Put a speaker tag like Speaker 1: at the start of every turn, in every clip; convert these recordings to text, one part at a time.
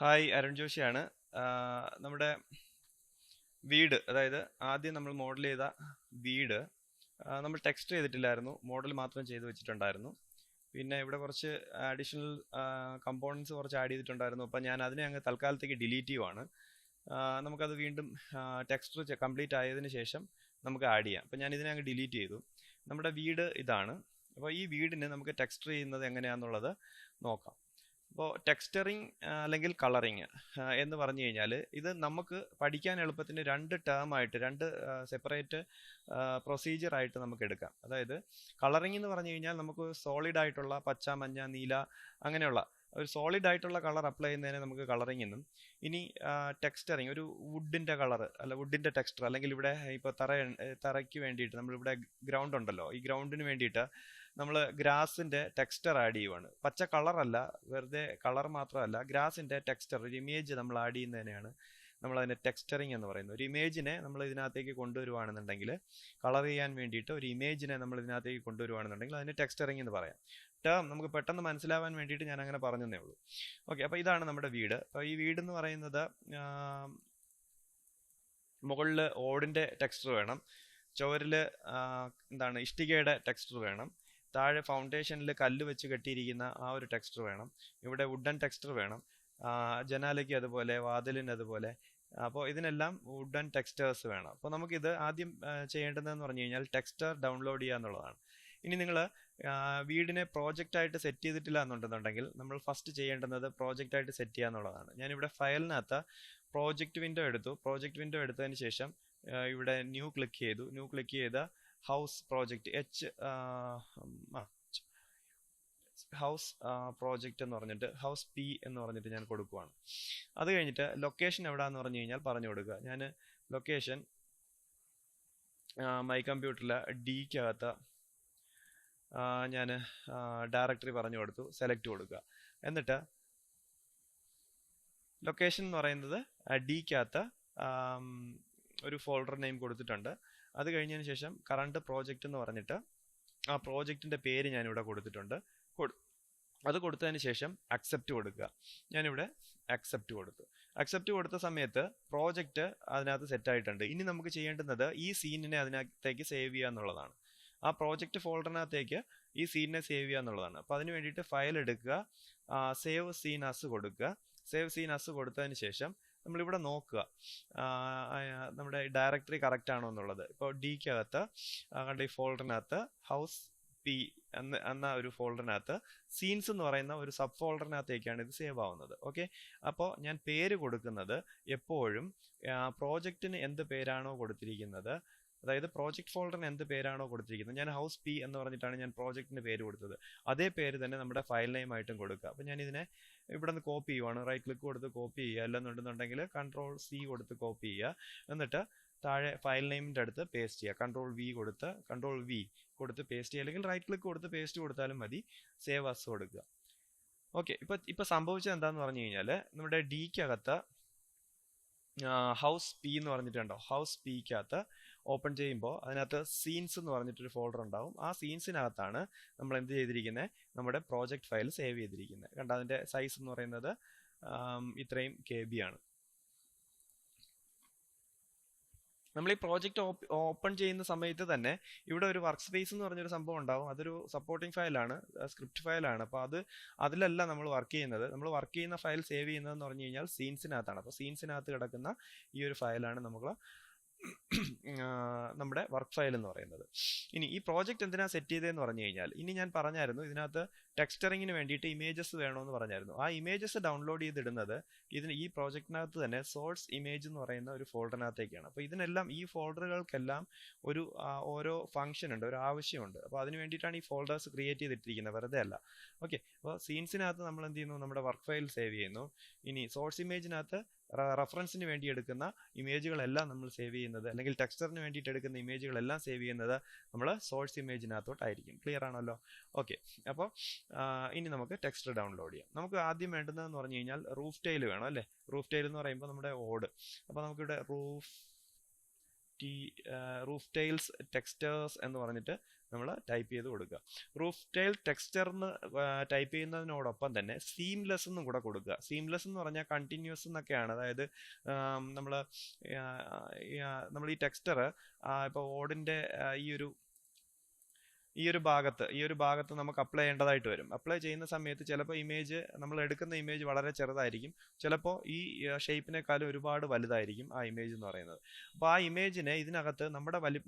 Speaker 1: Hi, Arun ജോഷിയാണ്. നമ്മുടെ വീട്, അതായത് ആദ്യം നമ്മൾ മോഡൽ ചെയ്ത വീട് നമ്മൾ ടെക്സ്റ്റ് ചെയ്തിട്ടില്ലായിരുന്നു, മോഡൽ മാത്രം ചെയ്ത് വെച്ചിട്ടുണ്ടായിരുന്നു. പിന്നെ ഇവിടെ കുറച്ച് അഡീഷണൽ കമ്പോണൻസ് കുറച്ച് ആഡ് ചെയ്തിട്ടുണ്ടായിരുന്നു. അപ്പം ഞാൻ അതിനെ അങ്ങ് തൽക്കാലത്തേക്ക് ഡിലീറ്റ് ചെയ്യുവാണ്. നമുക്കത് വീണ്ടും ടെക്സ്റ്റ് കംപ്ലീറ്റ് ആയതിനു ശേഷം നമുക്ക് ആഡ് ചെയ്യാം. അപ്പം ഞാൻ ഇതിനെ അങ്ങ് ഡിലീറ്റ് ചെയ്തു. നമ്മുടെ വീട് ഇതാണ്. അപ്പോൾ ഈ വീടിന് നമുക്ക് ടെക്സ്റ്റർ ചെയ്യുന്നത് എങ്ങനെയാണെന്നുള്ളത് നോക്കാം. അപ്പോൾ ടെക്സ്റ്ററിങ് അല്ലെങ്കിൽ കളറിങ് എന്ന് പറഞ്ഞു കഴിഞ്ഞാൽ ഇത് നമുക്ക് പഠിക്കാൻ എളുപ്പത്തിന് രണ്ട് ടേം ആയിട്ട്, രണ്ട് സെപ്പറേറ്റ് പ്രൊസീജിയർ ആയിട്ട് നമുക്ക് എടുക്കാം. അതായത് കളറിങ് എന്ന് പറഞ്ഞു കഴിഞ്ഞാൽ നമുക്ക് സോളിഡ് ആയിട്ടുള്ള പച്ച, മഞ്ഞ, നീല അങ്ങനെയുള്ള ഒരു സോളിഡ് ആയിട്ടുള്ള കളർ അപ്ലൈ ചെയ്യുന്നതിനെ നമുക്ക് കളറിങ് എന്നും, ഇനി ടെക്സ്റ്ററിങ് ഒരു വുഡിന്റെ കളർ അല്ല വുഡിന്റെ ടെക്സ്റ്റർ, അല്ലെങ്കിൽ ഇവിടെ ഇപ്പോൾ തറയ്ക്ക് വേണ്ടിയിട്ട് നമ്മളിവിടെ ഗ്രൗണ്ട് ഉണ്ടല്ലോ, ഈ ഗ്രൗണ്ടിന് വേണ്ടിയിട്ട് നമ്മൾ ഗ്രാസിന്റെ ടെക്സ്ചർ ആഡ് ചെയ്യുവാണ്. പച്ച കളർ അല്ല, വെറുതെ കളർ മാത്രമല്ല, ഗ്രാസിന്റെ ടെക്സ്ചർ, ഒരു ഇമേജ് നമ്മൾ ആഡ് ചെയ്യുന്നതിനെയാണ് നമ്മൾ അതിന്റെ ടെക്സ്ചറിങ് എന്ന് പറയുന്നത്. ഒരു ഇമേജിനെ നമ്മൾ ഇതിനകത്തേക്ക് കൊണ്ടുവരുവാണെന്നുണ്ടെങ്കിൽ, കളർ ചെയ്യാൻ വേണ്ടിയിട്ട് ഒരു ഇമേജിനെ നമ്മൾ ഇതിനകത്തേക്ക് കൊണ്ടുവരുവാണെന്നുണ്ടെങ്കിൽ അതിന് ടെക്സ്ചറിങ് എന്ന് പറയാം. ടേം നമുക്ക് പെട്ടെന്ന് മനസ്സിലാവാൻ വേണ്ടിയിട്ട് ഞാൻ അങ്ങനെ പറഞ്ഞതേ ഉള്ളൂ. ഓക്കെ, അപ്പോൾ ഇതാണ് നമ്മുടെ വീട്. അപ്പോൾ ഈ വീട് എന്ന് പറയുന്നത് മുകളിൽ ഓടിന്റെ ടെക്സ്ചർ വേണം, ചുവരില് എന്താണ് ഇഷ്ടികയുടെ ടെക്സ്ചർ വേണം, താഴെ ഫൗണ്ടേഷനിൽ കല്ല് വെച്ച് കെട്ടിയിരിക്കുന്ന ആ ഒരു ടെക്സ്ചർ വേണം, ഇവിടെ വുഡൻ ടെക്സ്ചർ വേണം, ജനാലയ്ക്ക് അതുപോലെ, വാതിലിന് അതുപോലെ. അപ്പോൾ ഇതിനെല്ലാം വുഡൻ ടെക്സ്റ്റേഴ്സ് വേണം. അപ്പോൾ നമുക്കിത് ആദ്യം ചെയ്യേണ്ടതെന്ന് പറഞ്ഞു കഴിഞ്ഞാൽ ടെക്സ്റ്റർ ഡൗൺലോഡ് ചെയ്യുക എന്നുള്ളതാണ്. ഇനി നിങ്ങൾ വീടിനെ പ്രോജക്റ്റ് ആയിട്ട് സെറ്റ് ചെയ്തിട്ടില്ല എന്നുണ്ടെന്നുണ്ടെങ്കിൽ നമ്മൾ ഫസ്റ്റ് ചെയ്യേണ്ടുന്നത് പ്രോജക്റ്റ് ആയിട്ട് സെറ്റ് ചെയ്യുക എന്നുള്ളതാണ്. ഞാനിവിടെ ഫയലിനകത്ത് പ്രോജക്റ്റ് വിൻഡോ എടുത്തു. പ്രോജക്റ്റ് വിൻഡോ എടുത്തതിന് ശേഷം ഇവിടെ ന്യൂ ക്ലിക്ക് ചെയ്തു. ന്യൂ ക്ലിക്ക് ചെയ്ത ഹൗസ് പ്രോജക്റ്റ് ഹൗസ് പ്രോജക്റ്റ് എന്ന് പറഞ്ഞിട്ട് ഹൗസ് പി എന്ന് പറഞ്ഞിട്ട് ഞാൻ കൊടുക്കുവാണ്. അത് കഴിഞ്ഞിട്ട് ലൊക്കേഷൻ എവിടാന്ന് പറഞ്ഞു കഴിഞ്ഞാൽ പറഞ്ഞു കൊടുക്കുക. ഞാൻ ലൊക്കേഷൻ മൈ കമ്പ്യൂട്ടറിലെ ഡിക്കകത്ത് ഞാൻ ഡയറക്ടറി പറഞ്ഞു കൊടുത്തു, സെലക്ട് കൊടുക്കുക. എന്നിട്ട് ലൊക്കേഷൻ എന്ന് പറയുന്നത് ഡിക്കകത്ത് ഒരു ഫോൾഡർ നെയിം കൊടുത്തിട്ടുണ്ട്. അത് കഴിഞ്ഞതിന് ശേഷം കറണ്ട് പ്രോജക്റ്റ് എന്ന് പറഞ്ഞിട്ട് ആ പ്രോജക്റ്റിന്റെ പേര് ഞാനിവിടെ കൊടുത്തിട്ടുണ്ട്. അത് കൊടുത്തതിന് ശേഷം അക്സെപ്റ്റ് കൊടുക്കുക. ഞാനിവിടെ അക്സെപ്റ്റ് കൊടുത്തു. അക്സെപ്റ്റ് കൊടുത്ത സമയത്ത് പ്രോജക്റ്റ് അതിനകത്ത് സെറ്റ് ആയിട്ടുണ്ട്. ഇനി നമുക്ക് ചെയ്യേണ്ടുന്നത് ഈ സീനിനെ അതിനകത്തേക്ക് സേവ് ചെയ്യുക എന്നുള്ളതാണ്. ആ പ്രോജക്റ്റ് ഫോൾഡറിനകത്തേക്ക് ഈ സീനിനെ സേവ് ചെയ്യുക എന്നുള്ളതാണ്. അപ്പോൾ അതിന് വേണ്ടിയിട്ട് ഫയൽ എടുക്കുക, സേവ് സീൻ അസ് കൊടുക്കുക. സേവ് സീൻ അസ് കൊടുത്തതിന് ശേഷം നമ്മളിവിടെ നോക്കുക നമ്മുടെ ഡയറക്ടറി കറക്റ്റ് ആണോ എന്നുള്ളത്. ഇപ്പോൾ ഡിക്കകത്ത് കണ്ട ഈ ഫോൾഡറിനകത്ത് ഹൗസ് പി എന്ന ഒരു ഫോൾഡറിനകത്ത് സീൻസ് എന്ന് പറയുന്ന ഒരു സബ് ഫോൾഡറിനകത്തേക്കാണ് ഇത് സേവ് ആവുന്നത്. ഓക്കെ, അപ്പോൾ ഞാൻ പേര് കൊടുക്കുന്നത് എപ്പോഴും പ്രോജക്റ്റിന് എന്ത് പേരാണോ കൊടുത്തിരിക്കുന്നത്, അതായത് പ്രോജക്റ്റ് ഫോൾഡറിന് എന്ത് പേരാണോ കൊടുത്തിരിക്കുന്നത്, ഞാൻ ഹൗസ് പി എന്ന് പറഞ്ഞിട്ടാണ് ഞാൻ പ്രോജക്റ്റിന് പേര് കൊടുത്തത്, അതേ പേര് തന്നെ നമ്മുടെ ഫയൽ നെയിം ആയിട്ടും കൊടുക്കുക. അപ്പോൾ ഞാൻ ഇതിനെ ഇവിടെ നിന്ന് കോപ്പി ചെയ്യുവാണ്. റൈറ്റ് ക്ലിക്ക് കൊടുത്ത് കോപ്പി ചെയ്യുക, അല്ലെന്നുണ്ടെന്നുണ്ടെങ്കിൽ കൺട്രോൾ സി കൊടുത്ത് കോപ്പി ചെയ്യുക. എന്നിട്ട് താഴെ ഫയൽ നെയിമിൻ്റെ അടുത്ത് പേസ്റ്റ് ചെയ്യുക. കൺട്രോൾ വി കൊടുത്ത് പേസ്റ്റ് ചെയ്യുക, അല്ലെങ്കിൽ റൈറ്റ് ക്ലിക്ക് കൊടുത്ത് പേസ്റ്റ് കൊടുത്താലും മതി. സേവ് അസ് കൊടുക്കുക. ഓക്കെ, ഇപ്പൊ സംഭവിച്ചത് എന്താന്ന് പറഞ്ഞു കഴിഞ്ഞാൽ നമ്മുടെ ഡിക്കകത്ത് ഹൗസ് പി എന്ന് പറഞ്ഞിട്ടുണ്ടോ, ഹൗസ് പിക്കകത്ത് ഓപ്പൺ ചെയ്യുമ്പോൾ അതിനകത്ത് സീൻസ് എന്ന് പറഞ്ഞിട്ടൊരു ഫോൾഡർ ഉണ്ടാവും. ആ സീൻസിനകത്താണ് നമ്മൾ എന്ത് ചെയ്തിരിക്കുന്നത്, നമ്മുടെ പ്രോജക്റ്റ് ഫയൽ സേവ് ചെയ്തിരിക്കുന്നത്. കണ്ട, അതിന്റെ സൈസ് എന്ന് പറയുന്നത് ഇത്രയും KB ആണ്. നമ്മൾ ഈ പ്രോജക്റ്റ് ഓപ്പൺ ചെയ്യുന്ന സമയത്ത് തന്നെ ഇവിടെ ഒരു വർക്ക് സ്പേസ് എന്ന് പറഞ്ഞൊരു സംഭവം ഉണ്ടാവും. അതൊരു സപ്പോർട്ടിംഗ് ഫയലാണ്, സ്ക്രിപ്റ്റ് ഫയലാണ്. അപ്പോൾ അതിലല്ല നമ്മൾ വർക്ക് ചെയ്യുന്നത്. നമ്മൾ വർക്ക് ചെയ്യുന്ന ഫയൽ സേവ് ചെയ്യുന്നതെന്ന് പറഞ്ഞു കഴിഞ്ഞാൽ സീൻസിനകത്താണ്. അപ്പോൾ സീൻസിനകത്ത് കിടക്കുന്ന ഈ ഒരു ഫയലാണ് നമ്മുടെ വർക്ക് ഫയൽ എന്ന് പറയുന്നത്. ഇനി ഈ പ്രോജക്റ്റ് എന്തിനാ സെറ്റ് ചെയ്തതെന്ന് പറഞ്ഞു കഴിഞ്ഞാൽ, ഇനി ഞാൻ പറഞ്ഞായിരുന്നു ഇതിനകത്ത് ടെക്സ്റ്ററിങ്ങിന് വേണ്ടിയിട്ട് ഇമേജസ് വേണമെന്ന് പറഞ്ഞായിരുന്നു. ആ ഇമേജസ് ഡൗൺലോഡ് ചെയ്തിടുന്നത് ഈ പ്രോജക്റ്റിനകത്ത് തന്നെ സോഴ്സ് ഇമേജ് എന്ന് പറയുന്ന ഒരു ഫോൾഡറിനകത്തേക്കാണ്. അപ്പോൾ ഇതിനെല്ലാം, ഈ ഫോൾഡറുകൾക്കെല്ലാം ഓരോ ഫംഗ്ഷൻ ഉണ്ട്, ഒരു ആവശ്യമുണ്ട്. അപ്പോൾ അതിന് വേണ്ടിയിട്ടാണ് ഈ ഫോൾഡേഴ്സ് ക്രിയേറ്റ് ചെയ്തിട്ടിരിക്കുന്നത്, വെറുതെ അല്ല. ഓക്കെ, അപ്പോൾ സീൻസിനകത്ത് നമ്മൾ എന്ത് ചെയ്യുന്നു, നമ്മുടെ വർക്ക് ഫയൽ സേവ് ചെയ്യുന്നു. ഇനി സോഴ്സ് ഇമേജിനകത്ത് റെഫറൻസിന് വേണ്ടി എടുക്കുന്ന ഇമേജുകളെല്ലാം നമ്മൾ സേവ് ചെയ്യുന്നത്, അല്ലെങ്കിൽ ടെക്സ്റ്ററിന് വേണ്ടിയിട്ട് എടുക്കുന്ന ഇമേജുകളെല്ലാം സേവ് ചെയ്യുന്നത് നമ്മൾ സോഴ്സ് ഇമേജിനകത്തോട്ടായിരിക്കും. ക്ലിയർ ആണല്ലോ? ഓക്കെ, അപ്പോൾ ഇനി നമുക്ക് ടെക്സ്റ്റ് ഡൗൺലോഡ് ചെയ്യാം. നമുക്ക് ആദ്യം വേണ്ടുന്നതെന്ന് പറഞ്ഞു കഴിഞ്ഞാൽ റൂഫ് ടൈൽ വേണം, അല്ലേ? റൂഫ് ടൈൽ എന്ന് പറയുമ്പോൾ നമ്മുടെ ഓട്. അപ്പോൾ നമുക്കിവിടെ റൂഫ് റൂഫ് ടൈൽസ് ടെക്സ്റ്റേഴ്സ് എന്ന് പറഞ്ഞിട്ട് നമ്മൾ ടൈപ്പ് ചെയ്ത് കൊടുക്കുക. റൂഫ് ടൈൽ ടെക്സ്ചർ എന്ന് ടൈപ്പ് ചെയ്യുന്നതിനോടൊപ്പം തന്നെ സീംലെസ് എന്നും കൂടെ കൊടുക്കുക. സീംലെസ് എന്ന് പറഞ്ഞാൽ കണ്ടിന്യൂസ് എന്നൊക്കെയാണ്. അതായത് നമ്മൾ ഈ ടെക്സ്ചർ ഇപ്പോൾ ഓടിൻ്റെ ഈ ഒരു ഭാഗത്ത് നമുക്ക് അപ്ലൈ ചെയ്യേണ്ടതായിട്ട് വരും. അപ്ലൈ ചെയ്യുന്ന സമയത്ത് ചിലപ്പോൾ നമ്മൾ എടുക്കുന്ന ഇമേജ് വളരെ ചെറുതായിരിക്കും, ചിലപ്പോൾ ഈ ഷേപ്പിനേക്കാളും ഒരുപാട് വലുതായിരിക്കും ആ ഇമേജ് എന്ന് പറയുന്നത്. അപ്പോൾ ആ ഇമേജിനെ ഇതിനകത്ത്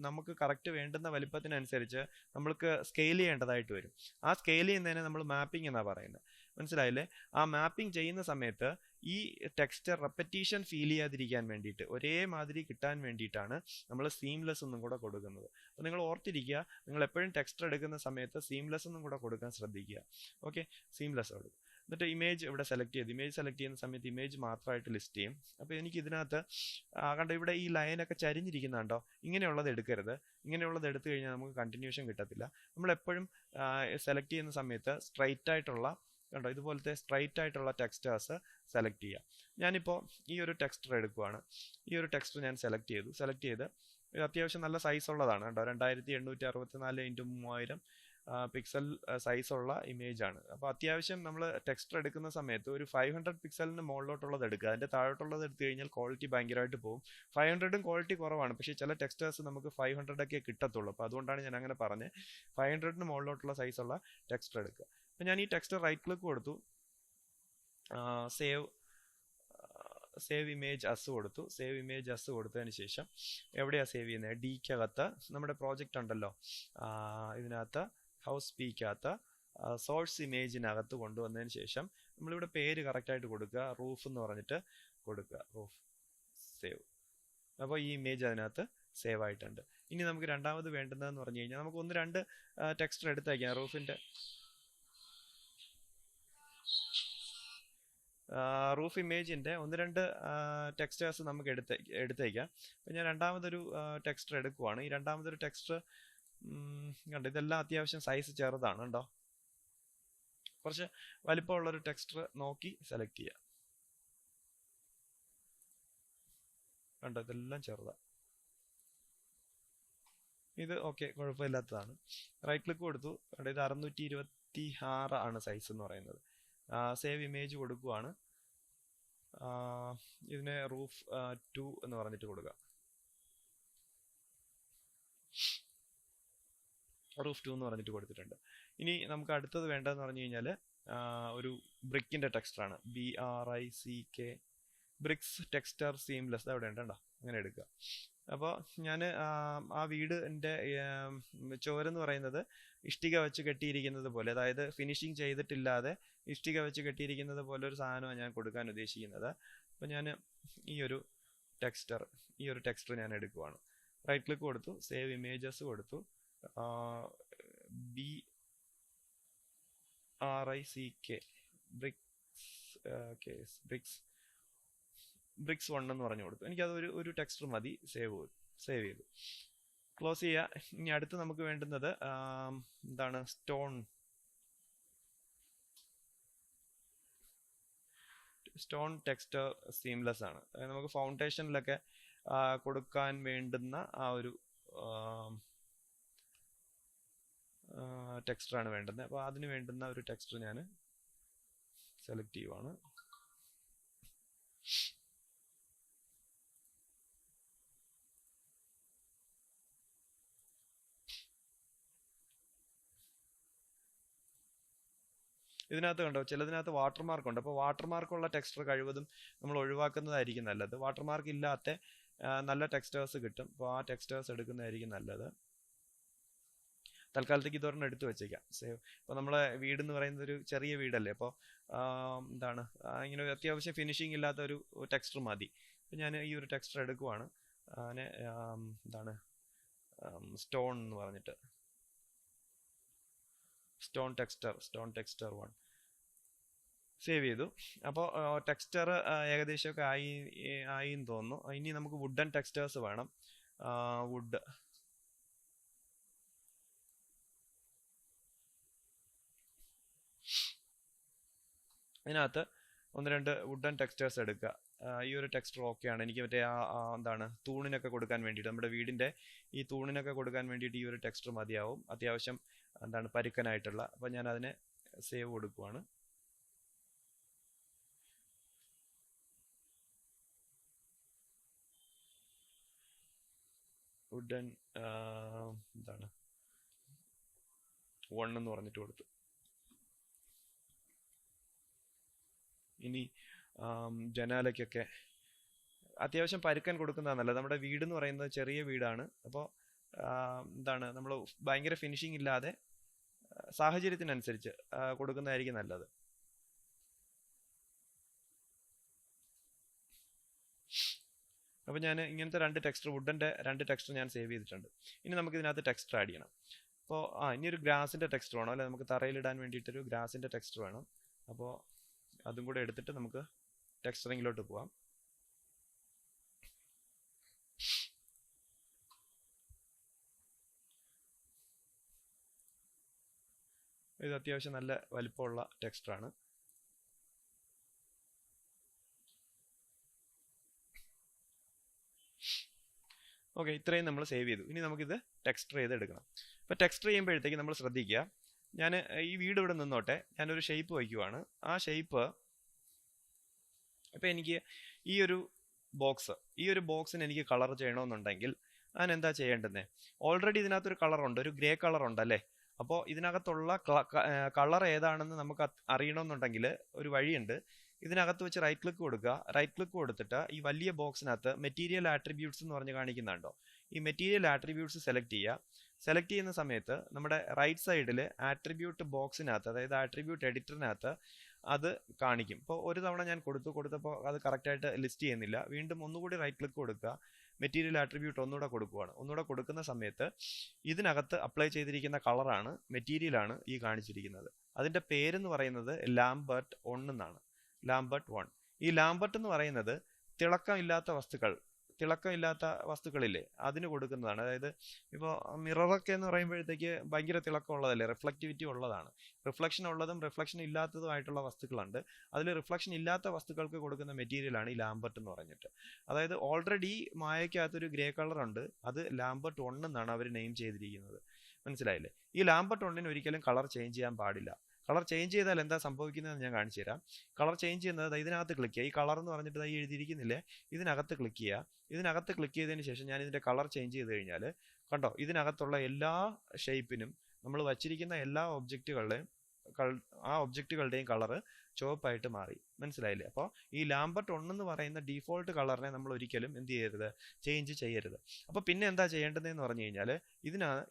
Speaker 1: നമുക്ക് കറക്റ്റ് വേണ്ടുന്ന വലിപ്പത്തിനനുസരിച്ച് നമ്മൾക്ക് സ്കെയിൽ ചെയ്യേണ്ടതായിട്ട് വരും. ആ സ്കെയിൽ ചെയ്യുന്നതിനെ നമ്മൾ മാപ്പിംഗ് എന്നാണ് പറയുന്നത്. മനസ്സിലായില്ലേ? ആ മാപ്പിംഗ് ചെയ്യുന്ന സമയത്ത് ഈ ടെക്സ്ചർ റെപ്പറ്റീഷൻ ഫീൽ ചെയ്യാതിരിക്കാൻ വേണ്ടിയിട്ട്, ഒരേ മാതിരി കിട്ടാൻ വേണ്ടിയിട്ടാണ് നമ്മൾ സീംലെസ് ഒന്നും കൂടെ കൊടുക്കുന്നത്. അപ്പോൾ നിങ്ങൾ ഓർത്തിരിക്കുക, നിങ്ങൾ എപ്പോഴും ടെക്സ്ചർ എടുക്കുന്ന സമയത്ത് സീംലെസ് ഒന്നും കൂടെ കൊടുക്കാൻ ശ്രദ്ധിക്കുക. ഓക്കെ, സീംലെസ് കൊടുക്കും. എന്നിട്ട് ഇമേജ് ഇവിടെ സെലക്ട് ചെയ്ത്, ഇമേജ് സെലക്ട് ചെയ്യുന്ന സമയത്ത് ഇമേജ് മാത്രമായിട്ട് ലിസ്റ്റ് ചെയ്യും. അപ്പോൾ എനിക്ക് ഇതിനകത്ത് കണ്ടോ, ഇവിടെ ഈ ലൈനൊക്കെ ചരിഞ്ഞിരിക്കുന്നുണ്ടോ? ഇങ്ങനെയുള്ളത് എടുക്കരുത്. ഇങ്ങനെയുള്ളത് എടുത്തു കഴിഞ്ഞാൽ നമുക്ക് കണ്ടിന്യൂഷൻ കിട്ടത്തില്ല. നമ്മളെപ്പോഴും സെലക്ട് ചെയ്യുന്ന സമയത്ത് സ്ട്രൈറ്റ് ആയിട്ടുള്ള, കണ്ടോ, ഇതുപോലത്തെ സ്ട്രൈറ്റ് ആയിട്ടുള്ള ടെക്സ്റ്റേഴ്സ് സെലക്ട് ചെയ്യുക. ഞാനിപ്പോൾ ഈ ഒരു ടെക്സ്റ്റർ എടുക്കുവാണ്. ഈ ഒരു ടെക്സ്റ്റർ ഞാൻ സെലക്ട് ചെയ്ത് ഇത് അത്യാവശ്യം നല്ല സൈസ് ഉള്ളതാണ് കേട്ടോ. 2864x3000 പിക്സൽ സൈസുള്ള ഇമേജാണ്. അപ്പോൾ അത്യാവശ്യം നമ്മൾ ടെക്സ്റ്റർ എടുക്കുന്ന സമയത്ത് ഒരു 500 പിക്സലിന് മുകളിലോട്ടുള്ളത് എടുക്കുക. അതിൻ്റെ താഴോട്ടുള്ളത് എടുത്തു കഴിഞ്ഞാൽ ക്വാളിറ്റി ഭയങ്കരമായിട്ട് പോകും. 500 ക്വാളിറ്റി കുറവാണ്, പക്ഷേ ചില ടെക്സ്റ്റേഴ്സ് നമുക്ക് 500 കിട്ടത്തുള്ളൂ. അപ്പോൾ അതുകൊണ്ടാണ് ഞാൻ അങ്ങനെ പറഞ്ഞത്. 500 മുകളിലോട്ടുള്ള സൈസുള്ള ടെക്സ്റ്റർ എടുക്കുക. അപ്പം ഞാൻ ഈ ടെക്സ്റ്റർ റൈറ്റ് ക്ലിക്ക് കൊടുത്തു, സേവ് ഇമേജ് അസ് കൊടുത്തു. സേവ് ഇമേജ് അസ് കൊടുത്തതിന് ശേഷം എവിടെയാണ് സേവ് ചെയ്യുന്നത്? ഡിക്കകത്ത് നമ്മുടെ പ്രോജക്റ്റ് ഉണ്ടല്ലോ, ഇതിനകത്ത് ഹൗസ് പിക്കകത്ത് സോഴ്സ് ഇമേജിനകത്ത് കൊണ്ടുവന്നതിന് ശേഷം നമ്മളിവിടെ പേര് കറക്റ്റായിട്ട് കൊടുക്കുക. റൂഫ് എന്ന് പറഞ്ഞിട്ട് കൊടുക്കുക. Roof save. അപ്പോൾ ഈ ഇമേജ് അതിനകത്ത് സേവ് ആയിട്ടുണ്ട്. ഇനി നമുക്ക് രണ്ടാമത് വേണ്ടുന്നതെന്ന് പറഞ്ഞു കഴിഞ്ഞാൽ നമുക്ക് 1-2 ടെക്സ്റ്റർ എടുത്തയക്കാം. റൂഫ് ഇമേജിൻ്റെ 1-2 ടെക്സ്റ്റേഴ്സ് നമുക്ക് എടുത്തേക്കാം. അപ്പം ഞാൻ രണ്ടാമതൊരു ടെക്സ്റ്റർ എടുക്കുവാണ്. ഈ രണ്ടാമതൊരു ടെക്സ്റ്റർ കണ്ടോ, ഇതെല്ലാം അത്യാവശ്യം സൈസ് ചെറുതാണ് കണ്ടോ. കുറച്ച് വലിപ്പമുള്ളൊരു ടെക്സ്റ്റർ നോക്കി സെലക്ട് ചെയ്യുക. കണ്ടോ, ഇതെല്ലാം ചെറുതാണ്. ഇത് ഓക്കെ, കുഴപ്പമില്ലാത്തതാണ്. റൈറ്റ് ക്ലിക്ക് കൊടുത്തു. കണ്ടോ, ഇത് 626 ആണ് സൈസ് എന്ന് പറയുന്നത്. സേവ് ഇമേജ് കൊടുക്കുവാണ്. ഇതിനെ റൂഫ് 2 എന്ന് പറഞ്ഞിട്ട് കൊടുക്കുക. റൂഫ് 2 എന്ന് പറഞ്ഞിട്ട് കൊടുത്തിട്ടുണ്ട്. ഇനി നമുക്ക് അടുത്തത് വേണ്ടതെന്ന് പറഞ്ഞു കഴിഞ്ഞാൽ ഒരു ബ്രിക്കിൻ്റെ ടെക്സ്റ്ററാണ്. BRICK, bricks texture seamless. അവിടെ ഉണ്ടോ, അങ്ങനെ എടുക്കുക. അപ്പോൾ ഞാൻ ആ വീടിൻ്റെ ചുവരെന്ന് പറയുന്നത് ഇഷ്ടിക വെച്ച് കെട്ടിയിരിക്കുന്നത് പോലെ, അതായത് ഫിനിഷിങ് ചെയ്തിട്ടില്ലാതെ ഇഷ്ടിക വെച്ച് കെട്ടിയിരിക്കുന്നത് പോലെ ഒരു സാധനമാണ് ഞാൻ കൊടുക്കാൻ ഉദ്ദേശിക്കുന്നത്. അപ്പോൾ ഞാൻ ഈ ഒരു ടെക്സ്റ്റർ ഞാൻ എടുക്കുവാണ്. റൈറ്റ് ക്ലിക്ക് കൊടുത്തു, സേവ് ഇമേജസ് കൊടുത്തു. BRICK ബ്രിക്സ് 1 എന്ന് പറഞ്ഞു കൊടുത്തു. എനിക്കത് ഒരു ടെക്സ്റ്റർ മതി. സേവ് ചെയ്തു, ക്ലോസ് ചെയ്യുക. ഇനി അടുത്ത് നമുക്ക് വേണ്ടുന്നത് എന്താണ്? സ്റ്റോൺ ടെക്സ്റ്റർ സീംലെസ് ആണ്. അതായത് നമുക്ക് ഫൗണ്ടേഷനിലൊക്കെ കൊടുക്കാൻ വേണ്ടുന്ന ആ ഒരു ടെക്സ്റ്ററാണ് വേണ്ടുന്നത്. അപ്പോൾ അതിന് വേണ്ടുന്ന ഒരു ടെക്സ്റ്റർ ഞാൻ സെലക്ട് ചെയ്യുവാണ്. ഇതിനകത്ത് കണ്ടോ, ചിലതിനകത്ത് വാട്ടർമാർക്ക് ഉണ്ട്. അപ്പോൾ വാട്ടർമാർക്കുള്ള ടെക്സ്റ്റർ കഴിവതും നമ്മൾ ഒഴിവാക്കുന്നതായിരിക്കും നല്ലത്. വാട്ടർമാർക്ക് ഇല്ലാത്ത നല്ല ടെക്സ്റ്റേഴ്സ് കിട്ടും. അപ്പോൾ ആ ടെക്സ്റ്റേഴ്സ് എടുക്കുന്നതായിരിക്കും നല്ലത്. തൽക്കാലത്തേക്ക് ഇതൊരെണ്ണം എടുത്തു വെച്ചേക്കാം. സേവ്. ഇപ്പോൾ നമ്മളെ വീടെന്ന് പറയുന്നത് ഒരു ചെറിയ വീടല്ലേ, അപ്പോൾ ഇങ്ങനെ അത്യാവശ്യം ഫിനിഷിങ് ഇല്ലാത്ത ഒരു ടെക്സ്റ്റർ മതി. അപ്പോൾ ഞാൻ ഈ ഒരു ടെക്സ്റ്റർ എടുക്കുവാണ്. അതിനെ സ്റ്റോൺ എന്ന് പറഞ്ഞിട്ട് സ്റ്റോൺ ടെക്സ്റ്റർ 1 സേവ് ചെയ്തു. അപ്പോൾ ടെക്സ്റ്റർ ഏകദേശമൊക്കെ ആയിന്ന് തോന്നുന്നു. ഇനി നമുക്ക് വുഡൻ ടെക്സ്റ്റേഴ്സ് വേണം. വുഡ് ഇതിനകത്ത് ഒന്ന് രണ്ട് വുഡൻ ടെക്സ്റ്റേഴ്സ് എടുക്കുക. ഈ ഒരു ടെക്സ്റ്റർ ഓക്കെയാണ്. എനിക്ക് മറ്റേ എന്താണ് തൂണിനൊക്കെ കൊടുക്കാൻ വേണ്ടിയിട്ട്, നമ്മുടെ വീടിൻ്റെ ഈ തൂണിനൊക്കെ കൊടുക്കാൻ വേണ്ടിയിട്ട് ഈ ഒരു ടെക്സ്റ്റർ മതിയാവും. അത്യാവശ്യം എന്താണ് പരുക്കനായിട്ടുള്ള. അപ്പോൾ ഞാൻ അതിനെ സേവ് കൊടുക്കുവാണ്. വുഡൻ എന്താണ് 1 എന്ന് പറഞ്ഞിട്ട് കൊടുത്തു. ഇനി ജനാലയ്ക്കൊക്കെ അത്യാവശ്യം പരുക്കൻ കൊടുക്കുന്നതാണ് നല്ലത്. നമ്മുടെ വീട് എന്ന് പറയുന്നത് ചെറിയ വീടാണ്. അപ്പോൾ എന്താണ് നമ്മൾ ഭയങ്കര ഫിനിഷിംഗ് ഇല്ലാതെ സാഹചര്യത്തിനനുസരിച്ച് കൊടുക്കുന്നതായിരിക്കും നല്ലത്. അപ്പോൾ ഞാൻ ഇങ്ങനത്തെ വുഡൻ്റെ രണ്ട് ടെക്സ്റ്റർ ഞാൻ സേവ് ചെയ്തിട്ടുണ്ട്. ഇനി നമുക്ക് ഇതിനകത്ത് ടെക്സ്റ്റർ ആഡ് ചെയ്യണം. അപ്പോൾ ഇനി ഒരു ഗ്രാസിൻ്റെ ടെക്സ്റ്റർ വേണം അല്ലെ, നമുക്ക് തറയിലിടാൻ വേണ്ടിയിട്ടൊരു ഗ്രാസിൻ്റെ ടെക്സ്റ്റർ വേണം. അപ്പോൾ അതും കൂടെ എടുത്തിട്ട് നമുക്ക് ടെക്സ്റ്ററിങ്ങിലോട്ട് പോവാം. ഇത് അത്യാവശ്യം നല്ല വലിപ്പമുള്ള ടെക്സ്റ്ററാണ്. ഓക്കെ, ഇത്രയും നമ്മൾ സേവ് ചെയ്തു. ഇനി നമുക്കിത് ടെക്സ്റ്റർ ചെയ്ത് എടുക്കണം. അപ്പോൾ ടെക്സ്റ്റർ ചെയ്യുമ്പോഴത്തേക്ക് നമ്മൾ ശ്രദ്ധിക്കുക, ഞാൻ ഈ വീട് ഇവിടെ നിന്നോട്ടെ, ഞാനൊരു ഷേപ്പ് വയ്ക്കുവാണ്. ആ ഷേപ്പ് ഇപ്പം എനിക്ക് ഈ ഒരു ബോക്സിന് എനിക്ക് കളർ ചെയ്യണമെന്നുണ്ടെങ്കിൽ അതിനെന്താ ചെയ്യേണ്ടത്? ഓൾറെഡി ഇതിനകത്തൊരു കളറുണ്ട്, ഒരു ഗ്രേ കളർ ഉണ്ടല്ലേ. അപ്പോൾ ഇതിനകത്തുള്ള കളർ ഏതാണെന്ന് നമുക്ക് അറിയണമെന്നുണ്ടെങ്കിൽ ഒരു വഴിയുണ്ട്. ഇതിനകത്ത് വെച്ച് റൈറ്റ് ക്ലിക്ക് കൊടുക്കുക. റൈറ്റ് ക്ലിക്ക് കൊടുത്തിട്ട് ഈ വലിയ ബോക്സിനകത്ത് മെറ്റീരിയൽ ആട്രിബ്യൂട്ട്സ് എന്ന് പറഞ്ഞ് കാണിക്കുന്നുണ്ടോ, ഈ മെറ്റീരിയൽ ആട്രിബ്യൂട്ട്സ് സെലക്ട് ചെയ്യുക. സെലക്ട് ചെയ്യുന്ന സമയത്ത് നമ്മുടെ റൈറ്റ് സൈഡിൽ ആട്രിബ്യൂട്ട് ബോക്സിനകത്ത്, അതായത് ആട്രിബ്യൂട്ട് എഡിറ്ററിനകത്ത് അത് കാണിക്കും. ഇപ്പോൾ ഒരു തവണ ഞാൻ കൊടുത്തപ്പോൾ അത് കറക്റ്റായിട്ട് ലിസ്റ്റ് ചെയ്യുന്നില്ല. വീണ്ടും ഒന്നുകൂടി റൈറ്റ് ക്ലിക്ക് കൊടുക്കുക, മെറ്റീരിയൽ ആട്രിബ്യൂട്ട് ഒന്നുകൂടെ കൊടുക്കുവാണ്. ഒന്നുകൂടെ കൊടുക്കുന്ന സമയത്ത് ഇതിനകത്ത് അപ്ലൈ ചെയ്തിരിക്കുന്ന കളറാണ്, മെറ്റീരിയലാണ് ഈ കാണിച്ചിരിക്കുന്നത്. അതിൻ്റെ പേരെന്ന് പറയുന്നത് ലാംബർട്ട് 1 എന്നാണ്. ലാംബർട്ട് 1. ഈ ലാംബർട്ട് എന്ന് പറയുന്നത് തിളക്കമില്ലാത്ത വസ്തുക്കളില്ലേ അതിന് കൊടുക്കുന്നതാണ്. അതായത് ഇപ്പോൾ മിററൊക്കെ എന്ന് പറയുമ്പോഴത്തേക്ക് ഭയങ്കര തിളക്കമുള്ളതല്ലേ, റിഫ്ലക്റ്റിവിറ്റി ഉള്ളതാണ്. റിഫ്ലക്ഷൻ ഉള്ളതും റിഫ്ലക്ഷൻ ഇല്ലാത്തതുമായിട്ടുള്ള വസ്തുക്കളുണ്ട്. അതിൽ റിഫ്ലക്ഷൻ ഇല്ലാത്ത വസ്തുക്കൾക്ക് കൊടുക്കുന്ന മെറ്റീരിയലാണ് ഈ ലാംബർട്ട് എന്ന് പറഞ്ഞിട്ട്. അതായത് ഓൾറെഡി മായയ്ക്കകത്തൊരു ഗ്രേ കളർ ഉണ്ട്, അത് ലാംബർട്ട് 1 എന്നാണ് അവർ നെയിം ചെയ്തിരിക്കുന്നത്. മനസ്സിലായില്ലേ? ഈ ലാംബർട്ട് 1 ഒരിക്കലും കളർ ചേഞ്ച് ചെയ്യാൻ പാടില്ല. കളർ ചേഞ്ച് ചെയ്താൽ എന്താ സംഭവിക്കുന്നതെന്ന് ഞാൻ കാണിച്ചു തരാം. കളർ ചേഞ്ച് ചെയ്യുന്നത് ഇതിനകത്ത് ക്ലിക്ക് ചെയ്യുക. ഈ കളർ എന്ന് പറഞ്ഞിട്ട് ഈ എഴുതിയിരിക്കുന്നില്ലേ, ഇതിനകത്ത് ക്ലിക്ക് ചെയ്യുക. ഇതിനകത്ത് ക്ലിക്ക് ചെയ്തതിന് ശേഷം ഞാൻ ഇതിൻ്റെ കളർ ചേഞ്ച് ചെയ്ത് കഴിഞ്ഞാൽ കണ്ടോ, ഇതിനകത്തുള്ള എല്ലാ ഷേപ്പിനും നമ്മൾ വച്ചിരിക്കുന്ന എല്ലാ ഒബ്ജക്റ്റുകളുടെയും കളറ് ചുവപ്പായിട്ട് മാറി. മനസ്സിലായില്ലേ? അപ്പോൾ ഈ ലാംബർട്ട് 1 എന്ന് പറയുന്ന ഡീഫോൾട്ട് കളറിനെ നമ്മൾ ഒരിക്കലും എന്ത് ചെയ്യരുത്, ചേഞ്ച് ചെയ്യരുത്. അപ്പോൾ പിന്നെ എന്താ ചെയ്യേണ്ടതെന്ന് പറഞ്ഞു കഴിഞ്ഞാൽ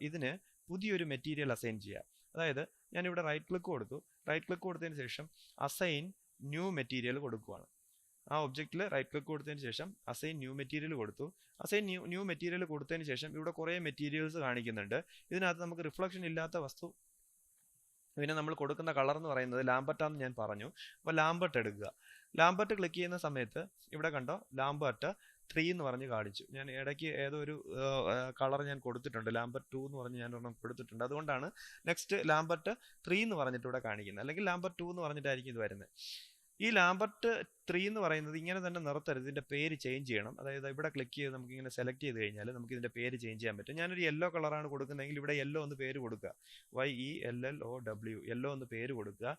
Speaker 1: ഇതിന് പുതിയൊരു മെറ്റീരിയൽ അസൈൻ ചെയ്യുക. അതായത് ഞാനിവിടെ റൈറ്റ് ക്ലിക്ക് കൊടുത്തു. റൈറ്റ് ക്ലിക്ക് കൊടുത്തതിന് ശേഷം അസൈൻ ന്യൂ മെറ്റീരിയൽ കൊടുക്കുവാണ്. ആ ഒബ്ജക്റ്റിൽ റൈറ്റ് ക്ലിക്ക് കൊടുത്തതിന് ശേഷം അസൈൻ ന്യൂ മെറ്റീരിയൽ കൊടുത്തു. അസൈൻ ന്യൂ മെറ്റീരിയൽ കൊടുത്തതിന് ശേഷം ഇവിടെ കുറേ മെറ്റീരിയൽസ് കാണിക്കുന്നുണ്ട്. ഇതിനകത്ത് നമുക്ക് റിഫ്ലക്ഷൻ ഇല്ലാത്ത വസ്തു, പിന്നെ നമ്മൾ കൊടുക്കുന്ന കളർ എന്ന് പറയുന്നത് ലാംബർട്ടാന്ന് ഞാൻ പറഞ്ഞു. അപ്പോൾ ലാംബർട്ട് എടുക്കുക. ലാംബർട്ട് ക്ലിക്ക് ചെയ്യുന്ന സമയത്ത് ഇവിടെ കണ്ടോ, ലാംബർട്ട് 3 എന്ന് പറഞ്ഞ് കാണിച്ചു. ഞാൻ ഇടയ്ക്ക് ഏതോ ഒരു കളർ ഞാൻ കൊടുത്തിട്ടുണ്ട്, ലാംബർട്ട് 2 എന്ന് പറഞ്ഞ് ഞാൻ ഒരെണ്ണം കൊടുത്തിട്ടുണ്ട്. അതുകൊണ്ടാണ് നെക്സ്റ്റ് ലാംബർട്ട് 3 എന്ന് പറഞ്ഞിട്ട് ഇവിടെ കാണിക്കുന്നത്. അല്ലെങ്കിൽ ലാംബർട്ട് 2 എന്ന് പറഞ്ഞിട്ടായിരിക്കും ഇത് വരുന്നത്. ഈ ലാംബർട്ട് 3 എന്ന് പറയുന്നത് ഇങ്ങനെ തന്നെ നിർത്തരുത്, ഇതിൻ്റെ പേര് ചേഞ്ച് ചെയ്യണം. അതായത് ഇവിടെ ക്ലിക്ക് ചെയ്ത് നമുക്ക് ഇങ്ങനെ സെലക്ട് ചെയ്ത് കഴിഞ്ഞാൽ നമുക്ക് ഇതിൻ്റെ പേര് ചേഞ്ച് ചെയ്യാൻ പറ്റും. ഞാനൊരു യെല്ലോ കളറാണ് കൊടുക്കുന്നതെങ്കിൽ ഇവിടെ യെല്ലോ എന്ന് പേര് കൊടുക്കുക. YELLOW, യെല്ലോ എന്ന് പേര് കൊടുക്കുക.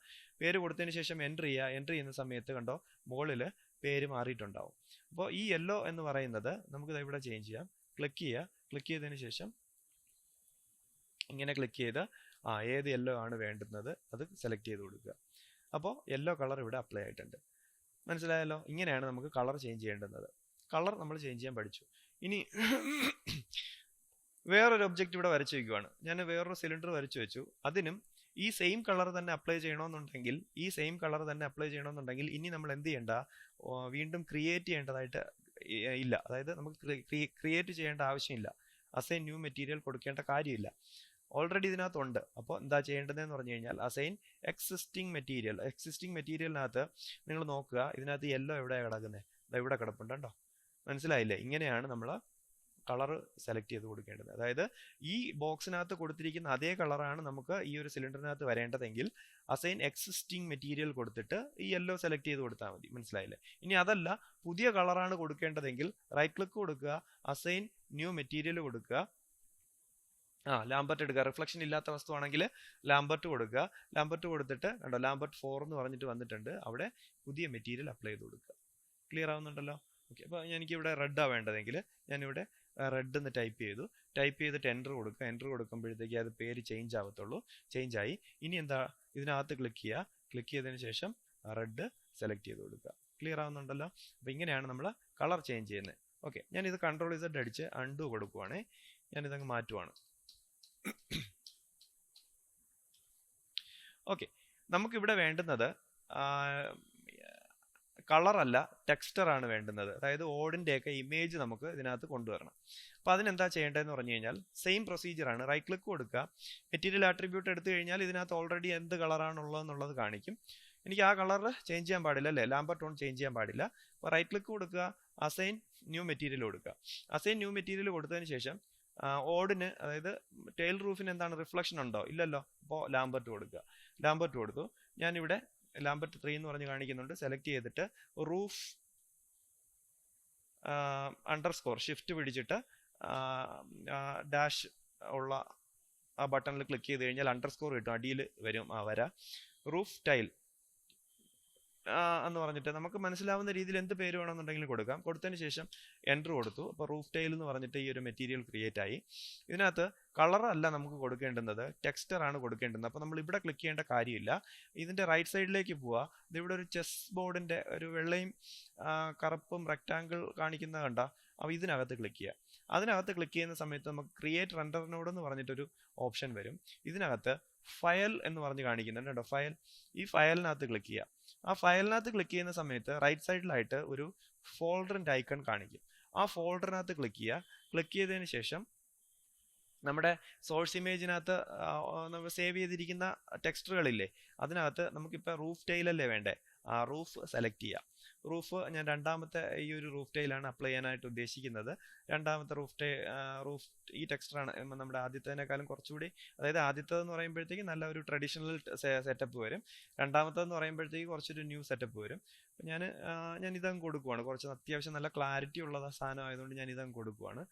Speaker 1: പേര് കൊടുത്തതിന് ശേഷം എൻ്റർ ചെയ്യുന്ന സമയത്ത് കണ്ടോ മുകളിൽ പേര് മാറിയിട്ടുണ്ടാവും. അപ്പോൾ ഈ യെല്ലോ എന്ന് പറയുന്നത് നമുക്ക് ഇവിടെ ചേഞ്ച് ചെയ്യാം. ക്ലിക്ക് ചെയ്തതിന് ശേഷം ഇങ്ങനെ ക്ലിക്ക് ചെയ്ത് ഏത് യെല്ലോ ആണ് വേണ്ടുന്നത് അത് സെലക്ട് ചെയ്ത് കൊടുക്കുക. അപ്പോൾ യെല്ലോ കളർ ഇവിടെ അപ്ലൈ ആയിട്ടുണ്ട്. മനസ്സിലായല്ലോ? ഇങ്ങനെയാണ് നമുക്ക് കളർ ചേഞ്ച് ചെയ്യേണ്ടുന്നത്. കളർ നമ്മൾ ചേഞ്ച് ചെയ്യാൻ പഠിച്ചു. ഇനി വേറൊരു ഒബ്ജക്റ്റ് ഇവിടെ വരച്ചു വയ്ക്കുവാണ്. ഞാൻ വേറൊരു സിലിണ്ടർ വരച്ചു വെച്ചു. അതിനും ഈ സെയിം കളർ തന്നെ അപ്ലൈ ചെയ്യണമെന്നുണ്ടെങ്കിൽ ഇനി നമ്മൾ എന്ത് ചെയ്യേണ്ട, വീണ്ടും ക്രിയേറ്റ് ചെയ്യേണ്ടതായിട്ട് ഇല്ല. അതായത് നമുക്ക് ക്രിയേറ്റ് ചെയ്യേണ്ട ആവശ്യമില്ല. അസൈൻ ന്യൂ മെറ്റീരിയൽ കൊടുക്കേണ്ട കാര്യമില്ല, ഓൾറെഡി ഇതിനകത്തുണ്ട്. അപ്പോൾ എന്താ ചെയ്യേണ്ടതെന്ന് പറഞ്ഞു കഴിഞ്ഞാൽ അസൈൻ എക്സിസ്റ്റിംഗ് മെറ്റീരിയലിനകത്ത് നിങ്ങൾ നോക്കുക, ഇതിനകത്ത് യെല്ലോ എവിടെയാണ് കിടക്കുന്നത്, ഇവിടെ കിടപ്പുണ്ട് കേട്ടോ. മനസ്സിലായില്ലേ? ഇങ്ങനെയാണ് നമ്മൾ കളർ സെലക്ട് ചെയ്ത് കൊടുക്കേണ്ടത്. അതായത് ഈ ബോക്സിനകത്ത് കൊടുത്തിരിക്കുന്ന അതേ കളറാണ് നമുക്ക് ഈ ഒരു സിലിണ്ടറിനകത്ത് വരേണ്ടതെങ്കിൽ അസൈൻ എക്സിസ്റ്റിംഗ് മെറ്റീരിയൽ കൊടുത്തിട്ട് ഈ യെല്ലോ സെലക്ട് ചെയ്ത് കൊടുത്താൽ മതി. മനസ്സിലായില്ലേ? ഇനി അതല്ല പുതിയ കളറാണ് കൊടുക്കേണ്ടതെങ്കിൽ റൈറ്റ് ക്ലിക്ക് കൊടുക്കുക, അസൈൻ ന്യൂ മെറ്റീരിയൽ കൊടുക്കുക, ലാംബർട്ട് എടുക്കുക. റിഫ്ലക്ഷൻ ഇല്ലാത്ത വസ്തുവാണെങ്കിൽ ലാംബർട്ട് കൊടുക്കുക. ലാംബർട്ട് കൊടുത്തിട്ട് കണ്ടോ ലാംബർട്ട് 4 എന്ന് പറഞ്ഞിട്ട് വന്നിട്ടുണ്ട്. അവിടെ പുതിയ മെറ്റീരിയൽ അപ്ലൈ ചെയ്ത് കൊടുക്കുക. ക്ലിയർ ആവുന്നുണ്ടല്ലോ? ഓക്കെ. അപ്പോൾ എനിക്കിവിടെ റെഡാണ് വേണ്ടതെങ്കിൽ ഞാനിവിടെ റെഡ് എന്ന് ടൈപ്പ് ചെയ്തിട്ട് എൻ്റർ കൊടുക്കുക. എൻ്റർ കൊടുക്കുമ്പോഴത്തേക്ക് അത് പേര് ചേഞ്ച് ആവത്തുള്ളൂ. ചേഞ്ച് ആയി. ഇനി എന്താ, ഇതിനകത്ത് ക്ലിക്ക് ചെയ്യുക. ക്ലിക്ക് ചെയ്തതിന് ശേഷം റെഡ് സെലക്ട് ചെയ്ത് കൊടുക്കുക. ക്ലിയർ ആവുന്നുണ്ടല്ലോ? അപ്പോൾ ഇങ്ങനെയാണ് നമ്മൾ കളർ ചേഞ്ച് ചെയ്യുന്നത്. ഓക്കെ. ഞാനിത് Ctrl+Z അടിച്ച് അൺഡു കൊടുക്കുവാണേ. ഞാനിതങ്ങ് മാറ്റുവാണ്. ഓക്കെ. നമുക്കിവിടെ വേണ്ടുന്നത് കളറല്ല, ടെക്സ്ചർ ആണ് വേണ്ടുന്നത്. അതായത് ഓടിൻ്റെയൊക്കെ ഇമേജ് നമുക്ക് ഇതിനകത്ത് കൊണ്ടുവരണം. അപ്പോൾ അതിനെന്താ ചെയ്യേണ്ടതെന്ന് പറഞ്ഞു കഴിഞ്ഞാൽ സെയിം പ്രൊസീജിയർ ആണ്. റൈറ്റ് ക്ലിക്ക് കൊടുക്കുക. മെറ്റീരിയൽ ആട്രിബ്യൂട്ട് എടുത്തു കഴിഞ്ഞാൽ ഇതിനകത്ത് ഓൾറെഡി എന്ത് കളറാണുള്ളതെന്നുള്ളത് കാണിക്കും. എനിക്ക് ആ കളർ ചേഞ്ച് ചെയ്യാൻ പാടില്ല അല്ലേ, ലാംബർട്ട് ടോൺ ചേഞ്ച് ചെയ്യാൻ പാടില്ല. അപ്പോൾ റൈറ്റ് ക്ലിക്ക് കൊടുക്കുക, അസൈൻ ന്യൂ മെറ്റീരിയൽ കൊടുക്കുക. അസൈൻ ന്യൂ മെറ്റീരിയൽ കൊടുത്തതിന് ശേഷം ഓടിന്, അതായത് ടെയിൽ റൂഫിന് എന്താണ് റിഫ്ലക്ഷൻ ഉണ്ടോ? ഇല്ലല്ലോ. അപ്പോൾ ലാംബർട്ട് കൊടുക്കുക. ലാംബർട്ട് കൊടുത്തു. ഞാനിവിടെ ലാംബർട്ട് 3 എന്ന് പറഞ്ഞ് കാണിക്കുന്നുണ്ട്. സെലക്ട് ചെയ്തിട്ട് റൂഫ് അണ്ടർസ്കോർ ഷിഫ്റ്റ് പിടിച്ചിട്ട് ഡാഷ് ഉള്ള ആ ബട്ടണിൽ ക്ലിക്ക് ചെയ്ത് കഴിഞ്ഞാൽ അണ്ടർസ്കോർ കിട്ടും. അടിയിൽ വരും ആ വര. റൂഫ് ടൈൽ എന്ന് പറഞ്ഞിട്ട് നമുക്ക് മനസ്സിലാവുന്ന രീതിയിൽ എന്ത് പേര് വേണമെന്നുണ്ടെങ്കിലും കൊടുക്കാം. കൊടുത്തതിന് ശേഷം എൻ്റർ കൊടുത്തു. അപ്പോൾ റൂഫ് ടൈൽ എന്ന് പറഞ്ഞിട്ട് ഈ ഒരു മെറ്റീരിയൽ ക്രിയേറ്റ് ആയി. ഇതിനകത്ത് കളർ അല്ല നമുക്ക് കൊടുക്കേണ്ടുന്നത്, ടെക്സ്ചർ ആണ് കൊടുക്കേണ്ടത്. അപ്പോൾ നമ്മൾ ഇവിടെ ക്ലിക്ക് ചെയ്യേണ്ട കാര്യമില്ല. ഇതിൻ്റെ റൈറ്റ് സൈഡിലേക്ക് പോവുക. ഇതിവിടെ ഒരു ചെസ് ബോർഡിൻ്റെ ഒരു വെള്ളയും കറുപ്പും റെക്റ്റാങ്കിൾ കാണിക്കുന്ന കണ്ട. അപ്പോൾ ഇതിനകത്ത് ക്ലിക്ക് ചെയ്യുക. അതിനകത്ത് ക്ലിക്ക് ചെയ്യുന്ന സമയത്ത് നമുക്ക് ക്രിയേറ്റ് റെൻഡർ നോഡ് എന്ന് പറഞ്ഞിട്ടൊരു ഓപ്ഷൻ വരും. ഇതിനകത്ത് ഫയൽ എന്ന് പറഞ്ഞ് കാണിക്കുന്നുണ്ട് കേട്ടോ, ഫയൽ. ഈ ഫയലിനകത്ത് ക്ലിക്ക് ചെയ്യുക. ആ ഫയലിനകത്ത് ക്ലിക്ക് ചെയ്യുന്ന സമയത്ത് റൈറ്റ് സൈഡിലായിട്ട് ഒരു ഫോൾഡറിൻ്റെ ഐക്കൺ കാണിക്കും. ആ ഫോൾഡറിനകത്ത് ക്ലിക്ക് ചെയ്യുക. ക്ലിക്ക് ചെയ്തതിന് ശേഷം നമ്മുടെ സോഴ്സ് ഇമേജിനകത്ത് നമ്മൾ സേവ് ചെയ്തിരിക്കുന്ന ടെക്സ്റ്റുകളില്ലേ, അതിനകത്ത് നമുക്കിപ്പോൾ റൂഫ് ടൈലല്ലേ വേണ്ടേ, ആ റൂഫ് സെലക്ട് ചെയ്യുക. റൂഫ് ഞാൻ രണ്ടാമത്തെ ഈ ഒരു റൂഫ് ടൈലാണ് അപ്ലൈ ചെയ്യാനായിട്ട് ഉദ്ദേശിക്കുന്നത്. രണ്ടാമത്തെ റൂഫ് ഈ ടെക്സ്ചറാണ് നമ്മുടെ ആദ്യത്തേനേക്കാളും കുറച്ചുകൂടി, അതായത് ആദ്യത്തേതെന്ന് പറയുമ്പോഴത്തേക്ക് നല്ല ഒരു ട്രഡീഷണൽ സെറ്റപ്പ് വരും. രണ്ടാമത്തേതെന്ന് പറയുമ്പോഴത്തേക്ക് കുറച്ചൊരു ന്യൂ സെറ്റപ്പ് വരും. അപ്പം ഞാൻ ഇതങ്ങ് കൊടുക്കുവാണ്. കുറച്ച് അത്യാവശ്യം നല്ല ക്ലാരിറ്റി ഉള്ള സാധനം ആയതുകൊണ്ട് ഞാൻ ഇതങ്ങ് കൊടുക്കുവാണ്.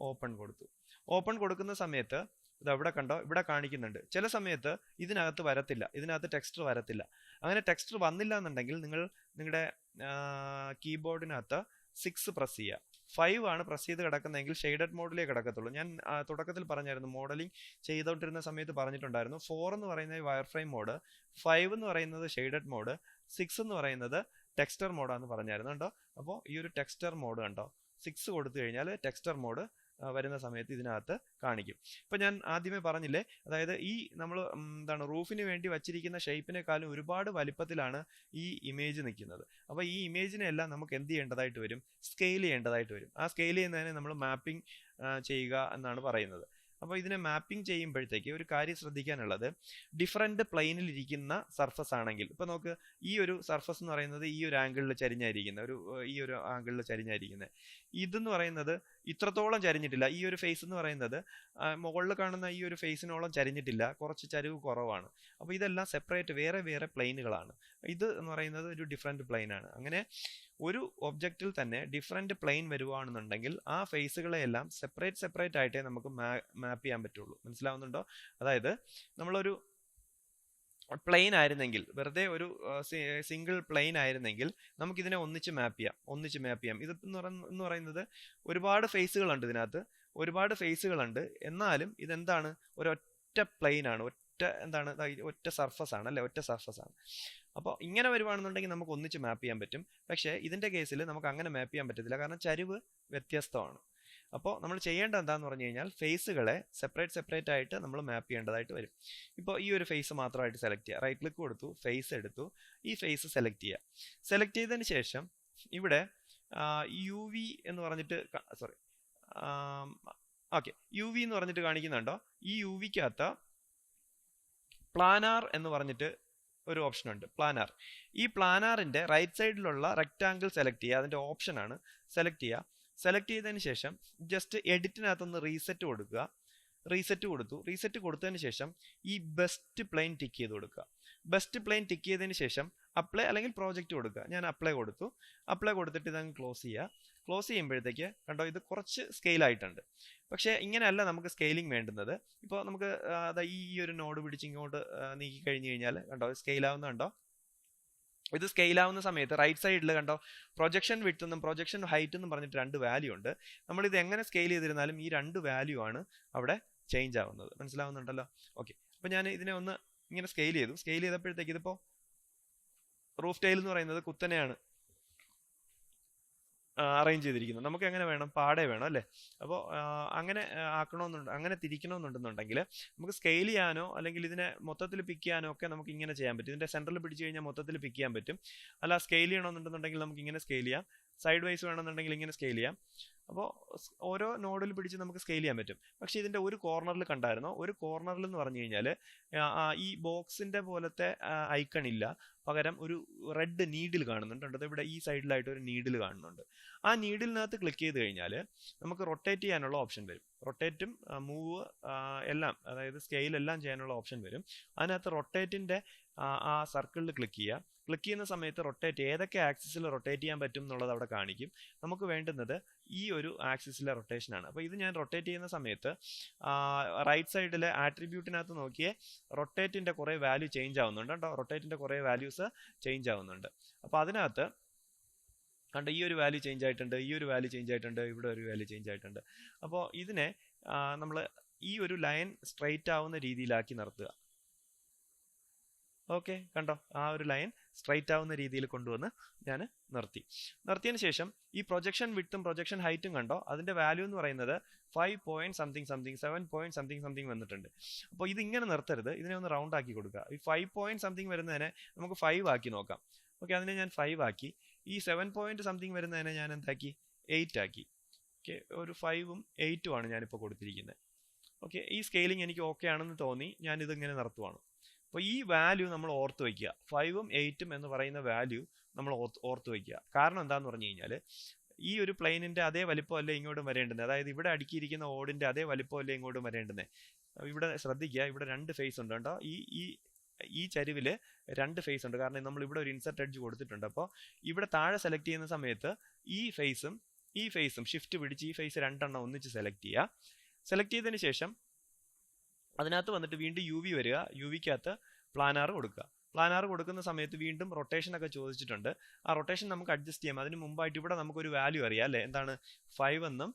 Speaker 1: ഓപ്പൺ കൊടുത്തു. ഓപ്പൺ കൊടുക്കുന്ന സമയത്ത് ഇത് അവിടെ കണ്ടോ, ഇവിടെ കാണിക്കുന്നുണ്ട്. ചില സമയത്ത് ഇതിനകത്ത് വരത്തില്ല, ഇതിനകത്ത് ടെക്സ്ചർ വരത്തില്ല. അങ്ങനെ ടെക്സ്ചർ വന്നില്ല എന്നുണ്ടെങ്കിൽ നിങ്ങൾ നിങ്ങളുടെ കീബോർഡിനകത്ത് 6 പ്രസ് ചെയ്യുക. 5 ആണ് പ്രസ് ചെയ്ത് കിടക്കുന്നതെങ്കിൽ ഷെയ്ഡഡ് മോഡിലേ കിടക്കത്തുള്ളൂ. ഞാൻ തുടക്കത്തിൽ പറഞ്ഞായിരുന്നു, മോഡലിംഗ് ചെയ്തുകൊണ്ടിരുന്ന സമയത്ത് പറഞ്ഞിട്ടുണ്ടായിരുന്നു. 4 എന്ന് പറയുന്നത് വയർ ഫ്രെയിം മോഡ്, 5 എന്ന് പറയുന്നത് ഷെയ്ഡഡ് മോഡ്, 6 എന്ന് പറയുന്നത് ടെക്സ്ചർ മോഡാന്ന് പറഞ്ഞായിരുന്നു കേട്ടോ. അപ്പോൾ ഈ ഒരു ടെക്സ്ചർ മോഡ് കണ്ടോ, 6 കൊടുത്തു കഴിഞ്ഞാൽ ടെക്സ്ചർ മോഡ് വരുന്ന സമയത്ത് ഇതിനകത്ത് കാണിക്കും. ഇപ്പം ഞാൻ ആദ്യമേ പറഞ്ഞില്ലേ, അതായത് ഈ നമ്മൾ റൂഫിന് വേണ്ടി വച്ചിരിക്കുന്ന ഷേപ്പിനെക്കാളും ഒരുപാട് വലിപ്പത്തിലാണ് ഈ ഇമേജ് നിൽക്കുന്നത്. അപ്പോൾ ഈ ഇമേജിനെ എല്ലാം നമുക്ക് എന്ത് ചെയ്യേണ്ടതായിട്ട് വരും, സ്കെയിൽ ചെയ്യേണ്ടതായിട്ട് വരും. ആ സ്കെയിൽ ചെയ്യുന്നതിനെ നമ്മൾ മാപ്പിംഗ് ചെയ്യുക എന്നാണ് പറയുന്നത്. അപ്പോൾ ഇതിനെ മാപ്പിംഗ് ചെയ്യുമ്പോഴത്തേക്ക് ഒരു കാര്യം ശ്രദ്ധിക്കാനുള്ളത്, ഡിഫറെൻറ്റ് പ്ലെയിനിൽ ഇരിക്കുന്ന സർഫസ് ആണെങ്കിൽ, ഇപ്പോൾ നമുക്ക് ഈ ഒരു സർഫസ് എന്ന് പറയുന്നത് ഈ ഒരു ആംഗിളിൽ ചരിഞ്ഞായിരിക്കുന്നത്, ഈ ഒരു ആംഗിളിൽ ചരിഞ്ഞായിരിക്കുന്നത്. ഇതെന്ന് പറയുന്നത് ഇത്രത്തോളം ചരിഞ്ഞിട്ടില്ല. ഈ ഒരു ഫേസ് എന്ന് പറയുന്നത് മുകളിൽ കാണുന്ന ഈ ഒരു ഫേസിനോളം ചരിഞ്ഞിട്ടില്ല, കുറച്ച് ചരിവ് കുറവാണ്. അപ്പോൾ ഇതെല്ലാം സെപ്പറേറ്റ് വേറെ വേറെ പ്ലെയിനുകളാണ്. ഇത് എന്ന് പറയുന്നത് ഒരു ഡിഫറെൻറ്റ് പ്ലെയിനാണ്. അങ്ങനെ ഒരു ഒബ്ജക്റ്റിൽ തന്നെ ഡിഫറെൻറ്റ് പ്ലെയിൻ വരുവാണെന്നുണ്ടെങ്കിൽ ആ ഫേസുകളെയെല്ലാം സെപ്പറേറ്റ് ആയിട്ടേ നമുക്ക് മാപ്പ് ചെയ്യാൻ പറ്റുള്ളൂ. മനസ്സിലാവുന്നുണ്ടോ? അതായത് നമ്മളൊരു പ്ലെയിൻ ആയിരുന്നെങ്കിൽ, വെറുതെ ഒരു സിംഗിൾ പ്ലെയിൻ ആയിരുന്നെങ്കിൽ നമുക്കിതിനെ ഒന്നിച്ച് മാപ്പ് ചെയ്യാം. ഇതെന്ന് പറയുന്നത് ഒരുപാട് ഫേസുകളുണ്ട് ഇതിനകത്ത്, ഒരുപാട് ഫേസുകളുണ്ട്. എന്നാലും ഇതെന്താണ്, ഒരൊറ്റ പ്ലെയിൻ ആണ്, ഒറ്റ സർഫസ് ആണ് അല്ലെ, ഒറ്റ സർഫസ് ആണ്. അപ്പോൾ ഇങ്ങനെ വരുവാണെന്നുണ്ടെങ്കിൽ നമുക്ക് ഒന്നിച്ച് മാപ്പ് ചെയ്യാൻ പറ്റും. പക്ഷേ ഇതിൻ്റെ കേസിൽ നമുക്ക് അങ്ങനെ മാപ്പ് ചെയ്യാൻ പറ്റത്തില്ല, കാരണം ചരിവ് വ്യത്യസ്തമാണ്. അപ്പോൾ നമ്മൾ ചെയ്യേണ്ടത് എന്താണെന്ന് പറഞ്ഞു കഴിഞ്ഞാൽ ഫേസുകളെ സെപ്പറേറ്റ് ആയിട്ട് നമ്മൾ മാപ്പ് ചെയ്യേണ്ടതായിട്ട് വരും. ഇപ്പോൾ ഈ ഒരു ഫേസ് മാത്രമായിട്ട് സെലക്ട് ചെയ്യുക. റൈറ്റ് ക്ലിക്ക് കൊടുത്തു, ഫേസ് എടുത്തു, ഈ ഫേസ് സെലക്ട് ചെയ്യുക. സെലക്ട് ചെയ്തതിന് ശേഷം ഇവിടെ UV എന്ന് പറഞ്ഞിട്ട് UV എന്ന് പറഞ്ഞിട്ട് കാണിക്കുന്നുണ്ടോ? ഈ UVക്കകത്ത് പ്ലാനാർ എന്ന് പറഞ്ഞിട്ട് ഒരു ഓപ്ഷൻ ഉണ്ട്, പ്ലാനാർ. ഈ പ്ലാനാറിന്റെ റൈറ്റ് സൈഡിലുള്ള റെക്റ്റാങ്കിൾ സെലക്ട് ചെയ്യുക. അതിന്റെ ഓപ്ഷനാണ്, സെലക്ട് ചെയ്യുക. സെലക്ട് ചെയ്തതിന് ശേഷം ജസ്റ്റ് എഡിറ്റിനകത്തൊന്ന് റീസെറ്റ് കൊടുക്കുക. റീസെറ്റ് കൊടുത്തതിന് ശേഷം ഈ ബെസ്റ്റ് പ്ലെയിൻ ടിക്ക് ചെയ്ത് കൊടുക്കുക. ബെസ്റ്റ് പ്ലെയിൻ ടിക്ക് ചെയ്തതിന് ശേഷം അപ്ലൈ അല്ലെങ്കിൽ പ്രോജക്റ്റ് കൊടുക്കുക. ഞാൻ അപ്ലൈ കൊടുത്തു. അപ്ലൈ കൊടുത്തിട്ട് ഇതങ്ങ് ക്ലോസ് ചെയ്യുക. ക്ലോസ് ചെയ്യുമ്പോഴത്തേക്ക് കണ്ടോ ഇത് കുറച്ച് സ്കെയിൽ ആയിട്ടുണ്ട്. പക്ഷേ ഇങ്ങനെയല്ല നമുക്ക് സ്കെയിലിംഗ് വേണ്ടുന്നത്. ഇപ്പോൾ നമുക്ക് ഈ ഒരു നോഡ് പിടിച്ച് ഇങ്ങോട്ട് നീക്കി കഴിഞ്ഞ് കഴിഞ്ഞാൽ കണ്ടോ സ്കെയിൽ ആവുന്നുണ്ടോ? ഇത് സ്കെയിൽ ആവുന്ന സമയത്ത് റൈറ്റ് സൈഡിൽ കണ്ടോ പ്രൊജക്ഷൻ വിഡ്ത്ത് എന്നും പ്രൊജക്ഷൻ ഹൈറ്റ് എന്നും പറഞ്ഞിട്ട് 2 വാല്യൂ ഉണ്ട്. നമ്മളിത് എങ്ങനെ സ്കെയിൽ ചെയ്തിരുന്നാലും ഈ 2 വാല്യൂ ആണ് അവിടെ ചേഞ്ച് ആവുന്നത്. മനസ്സിലാവുന്നുണ്ടല്ലോ? ഓക്കെ, അപ്പൊ ഞാൻ ഇതിനെ ഒന്ന് ഇങ്ങനെ സ്കെയിൽ ചെയ്തപ്പോഴത്തേക്ക് ഇതിപ്പോ റൂഫ് ടൈൽ എന്ന് പറയുന്നത് കുത്തനെയാണ് അറേഞ്ച് ചെയ്തിരിക്കുന്നത്. നമുക്ക് എങ്ങനെ വേണം? പാടെ വേണം അല്ലേ? അപ്പോൾ അങ്ങനെ അങ്ങനെ തിരിക്കണമെന്നുണ്ടെന്നുണ്ടെങ്കിൽ നമുക്ക് സ്കെയിൽ ചെയ്യാനോ അല്ലെങ്കിൽ ഇതിനെ മൊത്തത്തിൽ പിക്ക് ചെയ്യാനോ ഒക്കെ നമുക്ക് ഇങ്ങനെ ചെയ്യാൻ പറ്റും. ഇതിന്റെ സെന്ററിൽ പിടിച്ചു കഴിഞ്ഞാൽ മൊത്തത്തിൽ പിക്ക് ചെയ്യാൻ പറ്റും. അല്ല സ്കെയിൽ ചെയ്യണമെന്നുണ്ടെന്നുണ്ടെങ്കിൽ നമുക്ക് ഇങ്ങനെ സ്കെയിൽ ചെയ്യാം. സൈഡ് വൈസ് വേണമെന്നുണ്ടെങ്കിൽ ഇങ്ങനെ സ്കെയിൽ ചെയ്യാം. അപ്പോൾ ഓരോ നോഡിൽ പിടിച്ച് നമുക്ക് സ്കെയിൽ ചെയ്യാൻ പറ്റും. പക്ഷെ ഇതിന്റെ ഒരു കോർണറിൽ കണ്ടായിരുന്നോ? ഒരു കോർണറിൽ എന്ന് പറഞ്ഞു കഴിഞ്ഞാൽ ഈ ബോക്സിന്റെ പോലത്തെ ഐക്കൺ ഇല്ല. പകരം ഒരു റെഡ് നീഡിൽ കാണുന്നുണ്ട്. ഇവിടെ ഈ സൈഡിലായിട്ട് ഒരു നീഡിൽ കാണുന്നുണ്ട്. ആ നീഡിലിനകത്ത് ക്ലിക്ക് ചെയ്ത് കഴിഞ്ഞാൽ നമുക്ക് റൊട്ടേറ്റ് ചെയ്യാനുള്ള ഓപ്ഷൻ വരും. റൊട്ടേറ്റും മൂവ് എല്ലാം, അതായത് സ്കെയിൽ എല്ലാം ചെയ്യാനുള്ള ഓപ്ഷൻ വരും. അതിനകത്ത് റൊട്ടേറ്റിന്റെ ആ സർക്കിളിൽ ക്ലിക്ക് ചെയ്യുക. ക്ലിക്ക് ചെയ്യുന്ന സമയത്ത് റൊട്ടേറ്റ് ഏതൊക്കെ ആക്സിസിൽ റൊട്ടേറ്റ് ചെയ്യാൻ പറ്റും എന്നുള്ളത് അവിടെ കാണിക്കും. നമുക്ക് വേണ്ടുന്നത് ഈ ഒരു ആക്സിസിലെ റൊട്ടേഷൻ ആണ്. അപ്പോൾ ഇത് ഞാൻ റൊട്ടേറ്റ് ചെയ്യുന്ന സമയത്ത് റൈറ്റ് സൈഡിലെ ആട്രിബ്യൂട്ടിനകത്ത് നോക്കിയേ റൊട്ടേറ്റിന്റെ കുറേ വാല്യൂ ചേഞ്ച് ആവുന്നുണ്ട് കേട്ടോ. റൊട്ടേറ്റിന്റെ കുറേ വാല്യൂസ് ചേഞ്ച് ആവുന്നുണ്ട്. അപ്പോൾ അതിനകത്ത് കണ്ടോ ഈ ഒരു വാല്യൂ ചേഞ്ച് ആയിട്ടുണ്ട്, ഈ ഒരു വാല്യൂ ചേഞ്ച് ആയിട്ടുണ്ട്, ഇവിടെ ഒരു വാല്യൂ ചേഞ്ച് ആയിട്ടുണ്ട്. അപ്പോൾ ഇതിനെ നമ്മൾ ഈ ഒരു ലൈൻ സ്ട്രെയിറ്റ് ആവുന്ന രീതിയിലാക്കി നിർത്തുക. ഓക്കെ, കണ്ടോ ആ ഒരു ലൈൻ സ്ട്രൈറ്റ് ആവുന്ന രീതിയിൽ കൊണ്ടുവന്ന് ഞാൻ നിർത്തിയതിന് ശേഷം ഈ പ്രൊജക്ഷൻ വിഡ്ത്തും പ്രൊജക്ഷൻ ഹൈറ്റും കണ്ടോ അതിന്റെ വാല്യൂ എന്ന് പറയുന്നത് 5.something 7.something വന്നിട്ടുണ്ട്. അപ്പോൾ ഇത് ഇങ്ങനെ നിർത്തരുത്, ഇതിനെ ഒന്ന് റൗണ്ട് ആക്കി കൊടുക്കുക. ഈ 5.something വരുന്നതിനെ നമുക്ക് 5 ആക്കി നോക്കാം. ഓക്കെ, അതിനെ ഞാൻ 5 ആക്കി. ഈ 7.something വരുന്നതിനെ ഞാൻ എന്താക്കി? 8 ആക്കി. ഓക്കെ, ഒരു 5ഉം 8ഉം ആണ് ഞാനിപ്പോൾ കൊടുത്തിരിക്കുന്നത്. ഓക്കെ, ഈ സ്കെയിലിംഗ് എനിക്ക് ഓക്കെ ആണെന്ന് തോന്നി, ഞാൻ ഇതിങ്ങനെ നിർത്തുവാണ്. അപ്പോൾ ഈ വാല്യൂ നമ്മൾ ഓർത്ത് വയ്ക്കുക. 5ഉം 8ഉം എന്ന് പറയുന്ന വാല്യൂ നമ്മൾ ഓർത്ത് വയ്ക്കുക. കാരണം എന്താന്ന് പറഞ്ഞു കഴിഞ്ഞാൽ ഈ ഒരു പ്ലെയിനിന്റെ അതേ വലിപ്പമല്ലേ ഇങ്ങോട്ടും വരേണ്ടത്. അതായത് ഇവിടെ അടുക്കിയിരിക്കുന്ന ഓടിന്റെ അതേ വലിപ്പമല്ലേ ഇങ്ങോട്ടും വരേണ്ടത്. ഇവിടെ ശ്രദ്ധിക്കുക, ഇവിടെ 2 ഫേസ് ഉണ്ട് കേട്ടോ. ഈ ചരിവില് 2 ഫേസ് ഉണ്ട്. കാരണം നമ്മൾ ഇവിടെ ഒരു ഇൻസെർട്ട് എഡ്ജ് കൊടുത്തിട്ടുണ്ട്. അപ്പോൾ ഇവിടെ താഴെ സെലക്ട് ചെയ്യുന്ന സമയത്ത് ഈ ഫേസും ഷിഫ്റ്റ് പിടിച്ച് ഈ ഫേസ് 2 എണ്ണം ഒന്നിച്ച് സെലക്ട് ചെയ്യുക. സെലക്ട് ചെയ്തതിന് ശേഷം അതിനകത്ത് വന്നിട്ട് വീണ്ടും UV വരിക. UVക്കകത്ത് പ്ലാനാർ കൊടുക്കുക. പ്ലാനാർ കൊടുക്കുന്ന സമയത്ത് വീണ്ടും റൊട്ടേഷൻ ഒക്കെ ചോദിച്ചിട്ടുണ്ട്. ആ റൊട്ടേഷൻ നമുക്ക് അഡ്ജസ്റ്റ് ചെയ്യാം. അതിന് മുമ്പായിട്ട് ഇവിടെ നമുക്കൊരു വാല്യൂ അറിയാം അല്ലേ? എന്താണ്? 5 എന്നും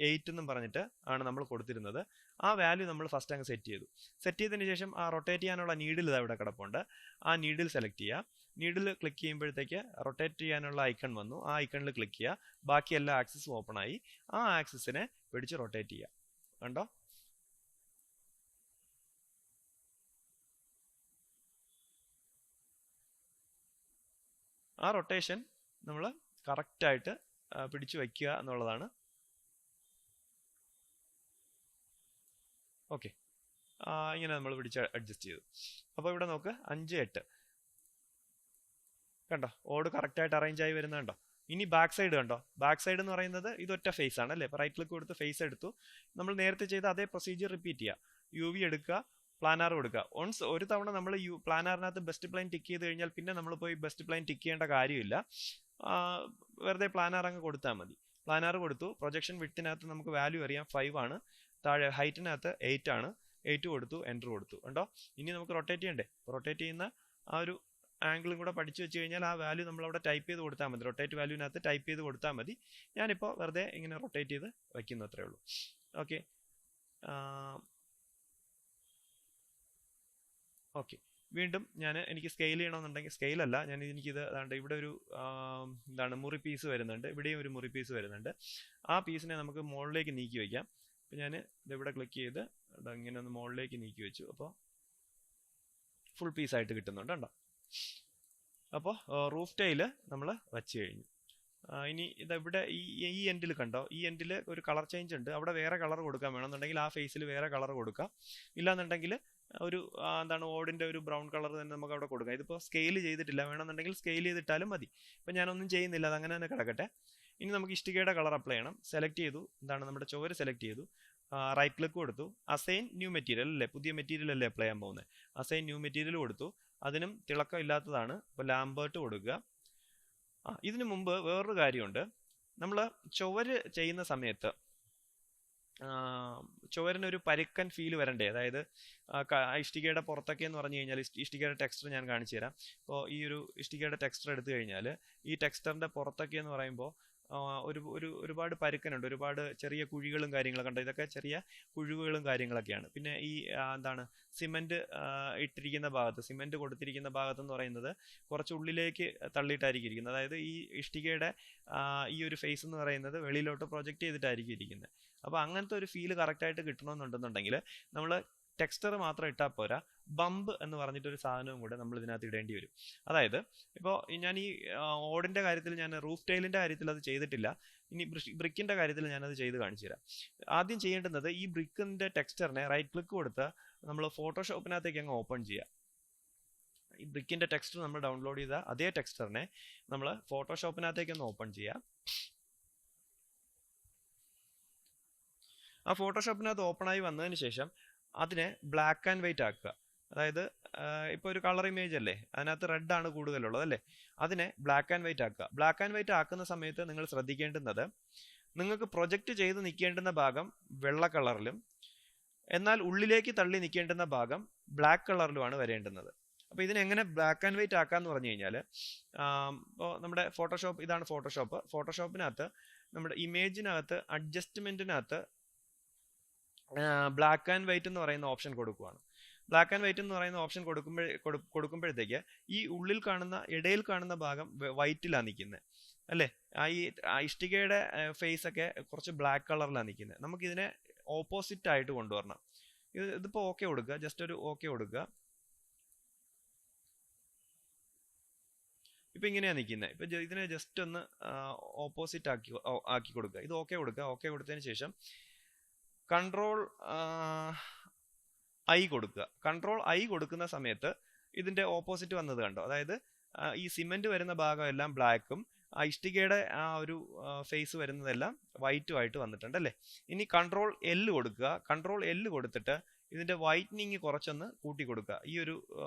Speaker 1: 8 എന്നും പറഞ്ഞിട്ട് ആണ് നമ്മൾ കൊടുത്തിരുന്നത്. ആ വാല്യൂ നമ്മൾ ഫസ്റ്റ് അങ്ങ് സെറ്റ് ചെയ്തതിന് ശേഷം ആ റൊട്ടേറ്റ് ചെയ്യാനുള്ള നീഡിൽ ഇവിടെ കിടപ്പുണ്ട്. ആ നീഡിൽ സെലക്ട് ചെയ്യുക. നീഡിൽ ക്ലിക്ക് ചെയ്യുമ്പോഴത്തേക്ക് റൊട്ടേറ്റ് ചെയ്യാനുള്ള ഐക്കൺ വന്നു. ആ ഐക്കണിൽ ക്ലിക്ക് ചെയ്യുക. ബാക്കി എല്ലാ ആക്സിസും ഓപ്പൺ ആയി. ആ ആക്സിസിനെ പിടിച്ച് റൊട്ടേറ്റ് ചെയ്യുക. കണ്ടോ? ആ റൊട്ടേഷൻ നമ്മൾ കറക്റ്റായിട്ട് പിടിച്ചു വയ്ക്കുക എന്നുള്ളതാണ്. ഓക്കെ, ഇങ്ങനെ നമ്മൾ പിടിച്ച് അഡ്ജസ്റ്റ് ചെയ്തു. അപ്പോൾ ഇവിടെ നോക്ക് 5, 8 കണ്ടോ ഓട് കറക്റ്റായിട്ട് അറേഞ്ച് ആയി വരുന്നുണ്ടോ? ഇനി ബാക്ക് സൈഡ് കണ്ടോ? ബാക്ക് സൈഡ് എന്ന് പറയുന്നത് ഇതൊറ്റ ഫേസ് ആണ് അല്ലേ? ഇപ്പോൾ റൈറ്റ് ക്ലിക്ക് കൊടുത്ത് ഫേസ് എടുത്തു. നമ്മൾ നേരത്തെ ചെയ്ത അതേ പ്രൊസീജിയർ റിപ്പീറ്റ് ചെയ്യുക. UV എടുക്കുക, പ്ലാനാർ കൊടുക്കുക. വൺസ് ഒരു തവണ നമ്മൾ പ്ലാനാറിനകത്ത് ബെസ്റ്റ് പ്ലെയിൻ ടിക്ക് ചെയ്ത് കഴിഞ്ഞാൽ പിന്നെ നമ്മൾ പോയി ബെസ്റ്റ് പ്ലെയിൻ ടിക്ക് ചെയ്യേണ്ട കാര്യമില്ല. വെറുതെ പ്ലാനാർ അങ്ങ് കൊടുത്താൽ മതി. പ്ലാനാർ കൊടുത്തു. പ്രൊജക്ഷൻ വിഡ്ത്തിനകത്ത് നമുക്ക് വാല്യൂ അറിയാം 5 ആണ്. താഴെ ഹൈറ്റിനകത്ത് 8 ആണ്. 8 കൊടുത്തു, എൻ്റർ കൊടുത്തു. കണ്ടോ? ഇനി നമുക്ക് റൊട്ടേറ്റ് ചെയ്യണ്ടേ? റൊട്ടേറ്റ് ചെയ്യുന്ന ആ ഒരു ആംഗിളും കൂടെ പഠിച്ചു വെച്ച് കഴിഞ്ഞാൽ ആ വാല്യൂ നമ്മൾ അവിടെ ടൈപ്പ് ചെയ്ത് കൊടുത്താൽ മതി. റൊട്ടേറ്റ് വാല്യൂവിനകത്ത് ടൈപ്പ് ചെയ്ത് കൊടുത്താൽ മതി. ഞാനിപ്പോൾ വെറുതെ ഇങ്ങനെ റൊട്ടേറ്റ് ചെയ്ത് വയ്ക്കുന്നു, അത്രേ ഉള്ളൂ. ഓക്കെ, വീണ്ടും എനിക്ക് സ്കെയിൽ ചെയ്യണമെന്നുണ്ടെങ്കിൽ സ്കെയിലല്ല, എനിക്കിത് അതാണ്ട് ഇവിടെ ഒരു മുറി പീസ് വരുന്നുണ്ട്, ഇവിടെയും ഒരു മുറി പീസ് വരുന്നുണ്ട്. ആ പീസിനെ നമുക്ക് മുകളിലേക്ക് നീക്കി വയ്ക്കാം. അപ്പം ഞാൻ ഇതിവിടെ ക്ലിക്ക് ചെയ്ത് ഇങ്ങനെ ഒന്ന് മുകളിലേക്ക് നീക്കി വെച്ചു. അപ്പോൾ ഫുൾ പീസായിട്ട് കിട്ടുന്നുണ്ട് കണ്ടോ? അപ്പോൾ റൂഫ് ടൈല് നമ്മൾ വച്ച് കഴിഞ്ഞു. ഇനി ഇതെവിടെ ഈ എൻഡിൽ കണ്ടോ? ഈ എൻഡിൽ ഒരു കളർ ചേഞ്ച് ഉണ്ട്. അവിടെ വേറെ കളർ കൊടുക്കാൻ വേണമെന്നുണ്ടെങ്കിൽ ആ ഫേസിൽ വേറെ കളർ കൊടുക്കാം. ഇല്ലാന്നുണ്ടെങ്കിൽ ഒരു ഓടിന്റെ ഒരു ബ്രൗൺ കളർ തന്നെ നമുക്ക് അവിടെ കൊടുക്കാം. ഇതിപ്പോൾ സ്കെയിൽ ചെയ്തിട്ടില്ല, വേണമെന്നുണ്ടെങ്കിൽ സ്കെയിൽ ചെയ്തിട്ടാലും മതി. ഇപ്പം ഞാനൊന്നും ചെയ്യുന്നില്ല, അത് അങ്ങനെ തന്നെ കിടക്കട്ടെ. ഇനി നമുക്ക് ഇഷ്ടികയുടെ കളർ അപ്ലൈ ചെയ്യണം. സെലക്ട് ചെയ്തു, എന്താണ് നമ്മുടെ ചുവര് സെലക്ട് ചെയ്തു, റൈറ്റ് ക്ലിക്ക് കൊടുത്തു, അസൈൻ ന്യൂ മെറ്റീരിയൽ അല്ലേ, പുതിയ മെറ്റീരിയൽ അല്ലേ അപ്ലൈ ചെയ്യാൻ പോകുന്നത്. അസൈൻ ന്യൂ മെറ്റീരിയൽ കൊടുത്തു. അതിനും തിളക്കം ഇല്ലാത്തതാണ്, അപ്പോൾ ലാംബർട്ട് കൊടുക്കുക. ഇതിനു മുമ്പ് വേറൊരു കാര്യമുണ്ട്. നമ്മൾ ചുവര് ചെയ്യുന്ന സമയത്ത് ചുവരിനൊരു പരുക്കൻ ഫീൽ വരണ്ടേ, അതായത് ഇഷ്ടികയുടെ പുറത്തൊക്കെ എന്ന് പറഞ്ഞു കഴിഞ്ഞാൽ ഇഷ്ടികയുടെ ടെക്സ്ചർ ഞാൻ കാണിച്ചു തരാം. ഇപ്പോൾ ഈ ഒരു ഇഷ്ടികയുടെ ടെക്സ്ചർ എടുത്തു കഴിഞ്ഞാൽ ഈ ടെക്സ്ചറിന്റെ പുറത്തൊക്കെ എന്ന് പറയുമ്പോൾ ഒരുപാട് പരുക്കനുണ്ട്, ഒരുപാട് ചെറിയ കുഴികളും കാര്യങ്ങളൊക്കെ ഉണ്ട്. ഇതൊക്കെ ചെറിയ കുഴിവുകളും കാര്യങ്ങളൊക്കെയാണ്. പിന്നെ ഈ എന്താണ് സിമെന്റ് ഇട്ടിരിക്കുന്ന ഭാഗത്ത്, സിമെന്റ് കൊടുത്തിരിക്കുന്ന ഭാഗത്ത് എന്ന് പറയുന്നത് കുറച്ച് ഉള്ളിലേക്ക് തള്ളിയിട്ടായിരിക്കും ഇരിക്കുന്നത്. അതായത് ഈ ഇഷ്ടികയുടെ ഈ ഒരു ഫേസ് എന്ന് പറയുന്നത് വെളിയിലോട്ട് പ്രൊജക്റ്റ് ചെയ്തിട്ടായിരിക്കും ഇരിക്കുന്നത്. അപ്പോൾ അങ്ങനത്തെ ഒരു ഫീൽ കറക്റ്റായിട്ട് കിട്ടണമെന്നുണ്ടെന്നുണ്ടെങ്കിൽ നമ്മൾ ടെക്സ്ചർ മാത്രം ഇട്ടാൽ പോരാ, ബമ്പ് എന്ന് പറഞ്ഞിട്ടൊരു സാധനവും കൂടെ നമ്മൾ ഇതിനകത്ത് ഇടേണ്ടി വരും. അതായത് ഇപ്പോൾ ഞാൻ ഈ ഓടിന്റെ കാര്യത്തിൽ, ഞാൻ റൂഫ് ടൈലിന്റെ കാര്യത്തിൽ അത് ചെയ്തിട്ടില്ല. ഇനി ബ്രിക്കിന്റെ കാര്യത്തിൽ ഞാനത് ചെയ്ത് കാണിച്ചു തരാം. ആദ്യം ചെയ്യേണ്ടുന്നത് ഈ ബ്രിക്കിന്റെ ടെക്സ്ചറിനെ റൈറ്റ് ക്ലിക്ക് കൊടുത്ത് നമ്മൾ ഫോട്ടോഷോപ്പിനകത്തേക്ക് അങ്ങ് ഓപ്പൺ ചെയ്യുക. ഈ ബ്രിക്കിന്റെ ടെക്സ്ചർ നമ്മൾ ഡൗൺലോഡ് ചെയ്ത അതേ ടെക്സ്ചറിനെ നമ്മൾ ഫോട്ടോഷോപ്പിനകത്തേക്ക് ഒന്ന് ഓപ്പൺ ചെയ്യുക. ആ ഫോട്ടോഷോപ്പിനകത്ത് ഓപ്പണായി വന്നതിന് ശേഷം അതിനെ ബ്ലാക്ക് ആൻഡ് വൈറ്റ് ആക്കുക. അതായത് ഇപ്പോൾ ഒരു കളർ ഇമേജ് അല്ലേ, അതിനകത്ത് റെഡ് ആണ് കൂടുതലുള്ളത് അല്ലേ, അതിനെ ബ്ലാക്ക് ആൻഡ് വൈറ്റ് ആക്കുക. ബ്ലാക്ക് ആൻഡ് വൈറ്റ് ആക്കുന്ന സമയത്ത് നിങ്ങൾ ശ്രദ്ധിക്കേണ്ടുന്നത്, നിങ്ങൾക്ക് പ്രൊജക്റ്റ് ചെയ്ത് നിൽക്കേണ്ടുന്ന ഭാഗം വെള്ള കളറിലും എന്നാൽ ഉള്ളിലേക്ക് തള്ളി നിൽക്കേണ്ടുന്ന ഭാഗം ബ്ലാക്ക് കളറിലുമാണ് വരേണ്ടുന്നത്. അപ്പോൾ ഇതിനെങ്ങനെ ബ്ലാക്ക് ആൻഡ് വൈറ്റ് ആക്കാന്ന് പറഞ്ഞു കഴിഞ്ഞാൽ, ഇപ്പോൾ നമ്മുടെ ഫോട്ടോഷോപ്പ്, ഇതാണ് ഫോട്ടോഷോപ്പ്. ഫോട്ടോഷോപ്പിനകത്ത് നമ്മുടെ ഇമേജിനകത്ത് അഡ്ജസ്റ്റ്മെന്റിനകത്ത് ബ്ലാക്ക് ആൻഡ് വൈറ്റ് എന്ന് പറയുന്ന ഓപ്ഷൻ കൊടുക്കുകയാണ്. ബ്ലാക്ക് ആൻഡ് വൈറ്റ് എന്ന് പറയുന്ന ഓപ്ഷൻ കൊടുക്കുമ്പോഴത്തേക്ക് ഈ ഉള്ളിൽ കാണുന്ന, ഇടയിൽ കാണുന്ന ഭാഗം വൈറ്റിലാണ് നിൽക്കുന്നത് അല്ലേ. ഈ ഇഷ്ടികയുടെ ഫേസ് ഒക്കെ കുറച്ച് ബ്ലാക്ക് കളറിലാണ് നിൽക്കുന്നത്. നമുക്കിതിനെ ഓപ്പോസിറ്റ് ആയിട്ട് കൊണ്ടുവരണം. ഇതിപ്പോൾ ഓക്കെ കൊടുക്കുക, ജസ്റ്റ് ഒരു ഓക്കെ കൊടുക്കുക. ഇപ്പൊ ഇങ്ങനെയാണ് നിൽക്കുന്നത്. ഇപ്പൊ ഇതിനെ ജസ്റ്റ് ഒന്ന് ഓപ്പോസിറ്റ് ആക്കി കൊടുക്കുക. ഇത് ഓക്കെ കൊടുക്കുക. ഓക്കെ കൊടുത്തതിന് ശേഷം കൺട്രോൾ ഐ കൊടുക്കുക. കൺട്രോൾ ഐ കൊടുക്കുന്ന സമയത്ത് ഇതിന്റെ ഓപ്പോസിറ്റ് വന്നത് കണ്ടോ, അതായത് ഈ സിമെന്റ് വരുന്ന ഭാഗം എല്ലാം ബ്ലാക്കും ഇഷ്ടികയുടെ ആ ഒരു ഫേസ് വരുന്നതെല്ലാം വൈറ്റും ആയിട്ട് വന്നിട്ടുണ്ട് അല്ലേ. ഇനി കൺട്രോൾ എൽ കൊടുക്കുക. കൺട്രോൾ എൽ കൊടുത്തിട്ട് ഇതിന്റെ വൈറ്റനിങ് കുറച്ചൊന്ന് കൂട്ടി കൊടുക്കുക. ഈ ഒരു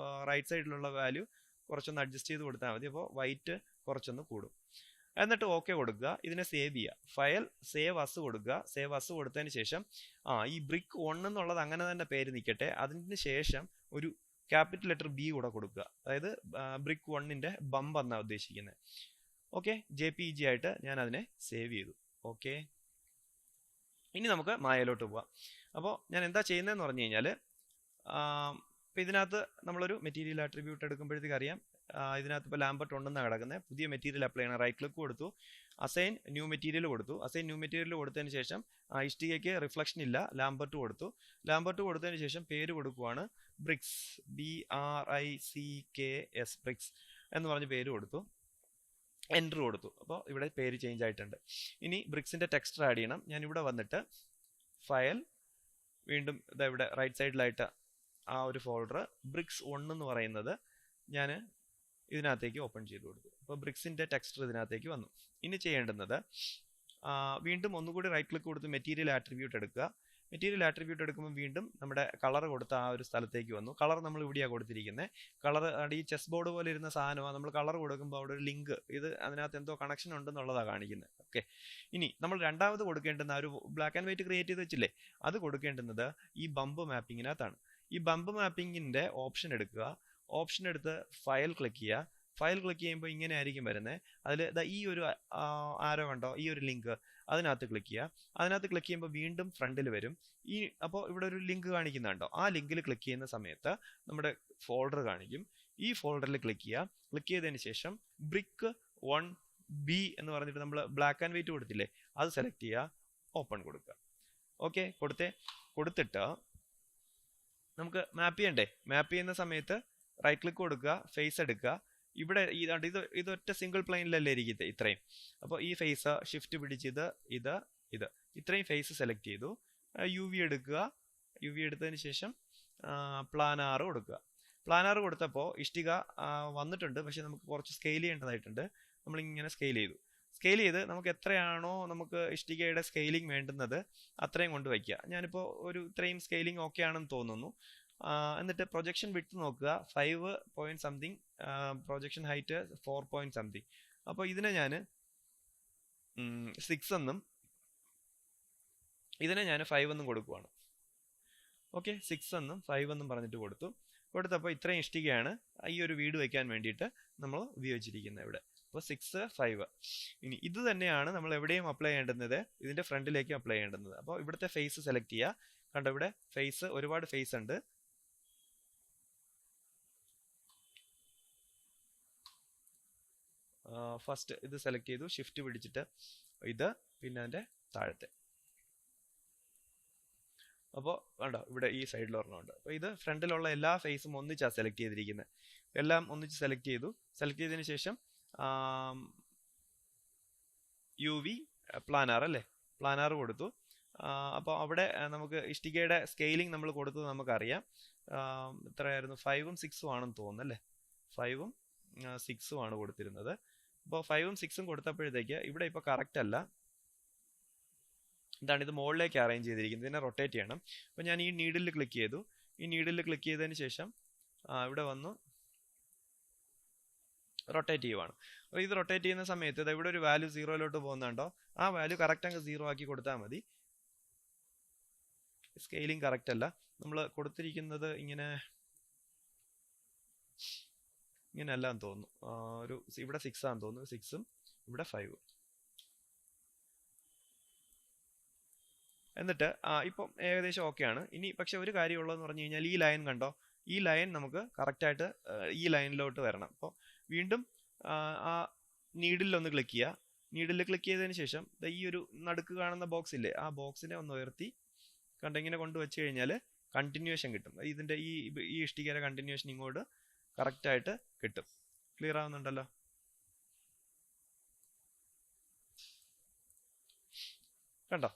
Speaker 1: റൈറ്റ് സൈഡിലുള്ള വാല്യൂ കുറച്ചൊന്ന് അഡ്ജസ്റ്റ് ചെയ്ത് കൊടുത്താൽ മതി. അപ്പോൾ വൈറ്റ് കുറച്ചൊന്ന് കൂടും. എന്നിട്ട് ഓക്കെ കൊടുക്കുക. ഇതിനെ സേവ് ചെയ്യുക. ഫയൽ സേവ് അസ് കൊടുക്കുക. സേവ് അസ് കൊടുത്തതിന് ശേഷം ഈ ബ്രിക്ക് 1 എന്നുള്ളത് അങ്ങനെ തന്നെ പേര് നിൽക്കട്ടെ. അതിന് ശേഷം ഒരു ക്യാപിറ്റൽ ലെറ്റർ ബി കൂടെ കൊടുക്കുക. അതായത് ബ്രിക്ക് 1ന്റെ ബമ്പ് എന്നാണ് ഉദ്ദേശിക്കുന്നത്. ഓക്കെ, JPEG ആയിട്ട് ഞാൻ അതിനെ സേവ് ചെയ്തു. ഓക്കെ, ഇനി നമുക്ക് മായയിലോട്ട് പോവാം. അപ്പോൾ ഞാൻ എന്താ ചെയ്യുന്നതെന്ന് പറഞ്ഞു കഴിഞ്ഞാൽ, ഇപ്പം ഇതിനകത്ത് നമ്മളൊരു മെറ്റീരിയൽ ആട്രിബ്യൂട്ട് എടുക്കുമ്പോഴത്തേക്ക് അറിയാം, ഇതിനകത്ത് ഇപ്പോൾ ലാംബർട്ട് ഉണ്ടെന്നാണ് കിടക്കുന്നത്. പുതിയ മെറ്റീരിയൽ അപ്ലൈ ചെയ്യണം. റൈറ്റ് ക്ലിക്ക് കൊടുത്തു, അസൈൻ ന്യൂ മെറ്റീരിയൽ കൊടുത്തു. അസൈൻ ന്യൂ മെറ്റീരിയൽ കൊടുത്തതിന് ശേഷം ഇഷ്ടികയ്ക്ക് റിഫ്ലക്ഷൻ ഇല്ല, ലാംബർട്ട് കൊടുത്തു. ലാംബർട്ട് കൊടുത്തതിന് ശേഷം പേര് കൊടുക്കുവാണ് ബ്രിക്സ്, BRICKS, ബ്രിക്സ് എന്ന് പറഞ്ഞ് പേര് കൊടുത്തു. എൻ്റർ കൊടുത്തു. അപ്പോൾ ഇവിടെ പേര് ചേഞ്ച് ആയിട്ടുണ്ട്. ഇനി ബ്രിക്സിന്റെ ടെക്സ്ചർ ആഡ് ചെയ്യണം. ഞാൻ ഇവിടെ വന്നിട്ട് ഫയൽ, വീണ്ടും ഇതാ ഇവിടെ റൈറ്റ് സൈഡിലായിട്ട് ആ ഒരു ഫോൾഡർ ബ്രിക്സ് 1 എന്ന് പറയുന്നത് ഞാൻ ഇതിനകത്തേക്ക് ഓപ്പൺ ചെയ്ത് കൊടുത്തു. അപ്പോൾ ബ്രിക്സിന്റെ ടെക്സ്ചർ ഇതിനകത്തേക്ക് വന്നു. ഇനി ചെയ്യേണ്ടുന്നത്, വീണ്ടും ഒന്നുകൂടി റൈറ്റ് ക്ലിക്ക് കൊടുത്ത് മെറ്റീരിയൽ ആട്രിബ്യൂട്ട് എടുക്കുക. മെറ്റീരിയൽ ആട്രിബ്യൂട്ട് എടുക്കുമ്പോൾ വീണ്ടും നമ്മുടെ കളർ കൊടുത്ത ആ ഒരു സ്ഥലത്തേക്ക് വന്നു. കളർ നമ്മൾ ഇവിടെയാണ് കൊടുത്തിരിക്കുന്നത്. കളർ ഈ ചെസ് ബോർഡ് പോലെ ഇരുന്ന സാധനമാണ്. നമ്മൾ കളർ കൊടുക്കുമ്പോൾ അവിടെ ഒരു ലിങ്ക്, ഇത് അതിനകത്ത് എന്തോ കണക്ഷൻ ഉണ്ടെന്നുള്ളതാണ് കാണിക്കുന്നത്. ഓക്കെ, ഇനി നമ്മൾ രണ്ടാമത് കൊടുക്കേണ്ടുന്ന ഒരു ബ്ലാക്ക് ആൻഡ് വൈറ്റ് ക്രിയേറ്റ് ചെയ്ത് വെച്ചില്ലേ, അത് കൊടുക്കേണ്ടുന്നത് ഈ ബമ്പ് മാപ്പിങ്ങിനകത്താണ്. ഈ ബമ്പ് മാപ്പിങ്ങിന്റെ ഓപ്ഷൻ എടുക്കുക. ഓപ്ഷൻ എടുത്ത് ഫയൽ ക്ലിക്ക് ചെയ്യുക. ഫയൽ ക്ലിക്ക് ചെയ്യുമ്പോൾ ഇങ്ങനെ ആയിരിക്കും വരുന്നത്. അതിൽ ഈ ഒരു ആരോ കണ്ടോ, ഈ ഒരു ലിങ്ക്, അതിനകത്ത് ക്ലിക്ക് ചെയ്യുക. അതിനകത്ത് ക്ലിക്ക് ചെയ്യുമ്പോൾ വീണ്ടും ഫ്രണ്ടിൽ വരും. അപ്പോൾ ഇവിടെ ഒരു ലിങ്ക് കാണിക്കുന്നുണ്ടോ, ആ ലിങ്കിൽ ക്ലിക്ക് ചെയ്യുന്ന സമയത്ത് നമ്മുടെ ഫോൾഡർ കാണിക്കും. ഈ ഫോൾഡറിൽ ക്ലിക്ക് ചെയ്യുക. ക്ലിക്ക് ചെയ്തതിന് ശേഷം ബ്രിക്ക് 1B എന്ന് പറഞ്ഞിട്ട് നമ്മൾ ബ്ലാക്ക് ആൻഡ് വൈറ്റ് കൊടുത്തില്ലേ, അത് സെലക്ട് ചെയ്യുക, ഓപ്പൺ കൊടുക്കുക. ഓക്കെ, കൊടുത്തിട്ട് നമുക്ക് മാപ്പ് ചെയ്യണ്ടേ. മാപ്പ് ചെയ്യുന്ന സമയത്ത് റൈറ്റ് ക്ലിക്ക് കൊടുക്കുക, ഫേസ് എടുക്കുക. ഇവിടെ ഇതൊറ്റ സിംഗിൾ പ്ലെയിനിലല്ലേ ഇരിക്കുന്നത് ഇത്രയും. അപ്പോൾ ഈ ഫേസ് ഷിഫ്റ്റ് പിടിച്ച് ഇത് ഇത്രയും ഫേസ് സെലക്ട് ചെയ്തു. UV എടുക്കുക. UV എടുത്തതിന് ശേഷം പ്ലാനാർ കൊടുക്കുക. പ്ലാനാർ കൊടുത്തപ്പോൾ ഇഷ്ടിക വന്നിട്ടുണ്ട്, പക്ഷെ നമുക്ക് കുറച്ച് സ്കെയിൽ ചെയ്യേണ്ടതായിട്ടുണ്ട്. നമ്മളിങ്ങനെ സ്കെയിൽ ചെയ്തു. സ്കെയിൽ ചെയ്ത് നമുക്ക് എത്രയാണോ നമുക്ക് ഇഷ്ടികയുടെ സ്കെയിലിംഗ് വേണ്ടുന്നത് അത്രയും കൊണ്ട് വയ്ക്കുക. ഞാനിപ്പോൾ ഇത്രയും സ്കെയിലിംഗ് ഓക്കെ ആണെന്ന് തോന്നുന്നു. എന്നിട്ട് പ്രൊജക്ഷൻ വിട്ട് നോക്കുക 5 point something, projection height 4 point something. അപ്പോൾ ഇതിനെ ഞാൻ 6 എന്നും ഇതിനെ ഞാൻ 5 എന്നും കൊടുക്കുവാണ്. ഓക്കെ, 6 എന്നും 5 എന്നും പറഞ്ഞിട്ട് കൊടുത്തപ്പോൾ ഇത്രയും ഇഷ്ടികയാണ് ഈ ഒരു വീട് വെക്കാൻ വേണ്ടിയിട്ട് നമ്മൾ ഉപയോഗിച്ചിരിക്കുന്നത് ഇവിടെ. അപ്പോൾ 6, 5. ഇനി ഇത് തന്നെയാണ് നമ്മൾ എവിടെയും അപ്ലൈ ചെയ്യേണ്ടുന്നത്, ഇതിന്റെ ഫ്രണ്ടിലേക്ക് അപ്ലൈ ചെയ്യേണ്ടുന്നത്. അപ്പോൾ ഇവിടുത്തെ ഫേസ് സെലക്ട് ചെയ്യുക. കണ്ടോ, ഇവിടെ ഫേസ് ഒരുപാട് ഫേസ് ഉണ്ട്. ഫസ്റ്റ് ഇത് സെലക്ട് ചെയ്തു, ഷിഫ്റ്റ് പിടിച്ചിട്ട് ഇത്, പിന്നെ അതിന്റെ താഴത്തെ. അപ്പോൾ കണ്ടോ, ഇവിടെ ഈ സൈഡിൽ ഒരെണ്ണമുണ്ട്. അപ്പോൾ ഇത് ഫ്രണ്ടിലുള്ള എല്ലാ ഫേസും ഒന്നിച്ചാണ് സെലക്ട് ചെയ്തിരിക്കുന്നത്. എല്ലാം ഒന്നിച്ച് സെലക്ട് ചെയ്തതിന് ശേഷം UV പ്ലാനാർ അല്ലേ, പ്ലാനാർ കൊടുത്തു. അപ്പോൾ അവിടെ നമുക്ക് ഇഷ്ടികയുടെ സ്കെയിലിംഗ് നമ്മൾ കൊടുത്തത് നമുക്കറിയാം. എത്രയായിരുന്നു, 5ഉം 6ഉം ആണെന്ന് തോന്നുന്നു അല്ലേ, 5ഉം 6ഉം ആണ് കൊടുത്തിരുന്നത്. അപ്പോൾ 5ഉം 6ഉം കൊടുത്തപ്പോഴത്തേക്ക് ഇവിടെ ഇപ്പോൾ കറക്റ്റ് അല്ല. ഇതാണ് ഇത് മുകളിലേക്ക് അറേഞ്ച് ചെയ്തിരിക്കുന്നത്. ഇതിനെ റൊട്ടേറ്റ് ചെയ്യണം. അപ്പോൾ ഞാൻ ഈ നീഡിൽ ക്ലിക്ക് ചെയ്തു. ഈ നീഡിൽ ക്ലിക്ക് ചെയ്തതിന് ശേഷം ഇവിടെ വന്നു റൊട്ടേറ്റ് ചെയ്യുവാണ്. അപ്പോൾ ഇത് റൊട്ടേറ്റ് ചെയ്യുന്ന സമയത്ത് ഇവിടെ ഒരു വാല്യൂ 0 പോകുന്നുണ്ടോ, ആ വാല്യൂ കറക്റ്റ് അങ്ങ് 0 ആക്കി കൊടുത്താൽ മതി. സ്കെയിലിംഗ് കറക്റ്റ് അല്ല, നമ്മൾ കൊടുത്തിരിക്കുന്നത് ഇങ്ങനെ അല്ലാന്ന് തോന്നുന്നു. ഇവിടെ 6 ആണെന്ന് തോന്നുന്നു, 6ഉം ഇവിടെ 5ഉം. എന്നിട്ട് ഇപ്പം ഏകദേശം ഓക്കെയാണ്. ഇനി പക്ഷെ ഒരു കാര്യമുള്ളതെന്ന് പറഞ്ഞു കഴിഞ്ഞാൽ ഈ ലൈൻ കണ്ടോ, ഈ ലൈൻ നമുക്ക് കറക്റ്റായിട്ട് ഈ ലൈനിലോട്ട് വരണം. അപ്പോൾ വീണ്ടും ആ നീഡിലൊന്ന് ക്ലിക്ക് ചെയ്യുക. നീഡിൽ ക്ലിക്ക് ചെയ്തതിന് ശേഷം ഈ ഒരു നടുക്ക് കാണുന്ന ബോക്സ് ഇല്ലേ, ആ ബോക്സിനെ ഒന്ന് ഉയർത്തി കണ്ടിങ്ങനെ കൊണ്ടുവച്ച് കഴിഞ്ഞാൽ കണ്ടിന്യൂഷൻ കിട്ടും. ഇതിന്റെ ഈ ഇഷ്ടികയുടെ കണ്ടിന്യൂഷൻ ഇങ്ങോട്ട് കറക്റ്റായിട്ട് കിട്ടും. ക്ലിയർ ആവുന്നുണ്ടല്ലോ? കണ്ടോ?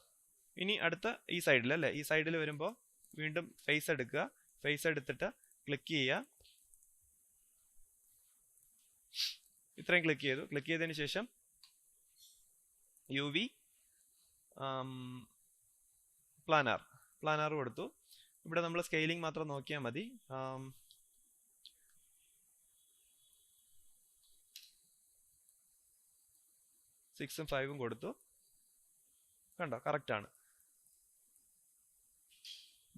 Speaker 1: ഇനി അടുത്ത ഈ സൈഡിൽ അല്ലേ, ഈ സൈഡിൽ വരുമ്പോൾ വീണ്ടും ഫേസ് എടുക്കുക. ഫേസ് എടുത്തിട്ട് ക്ലിക്ക് ചെയ്യുക. ഇത്രയും ക്ലിക്ക് ചെയ്തു. ക്ലിക്ക് ചെയ്തതിന് ശേഷം UV പ്ലാനാർ കൊടുത്തു. ഇവിടെ നമ്മൾ സ്കെയിലിംഗ് മാത്രം നോക്കിയാൽ മതി. 6ഉം 5ഉം കൊടുത്തു. കണ്ടോ, കറക്റ്റ് ആണ്.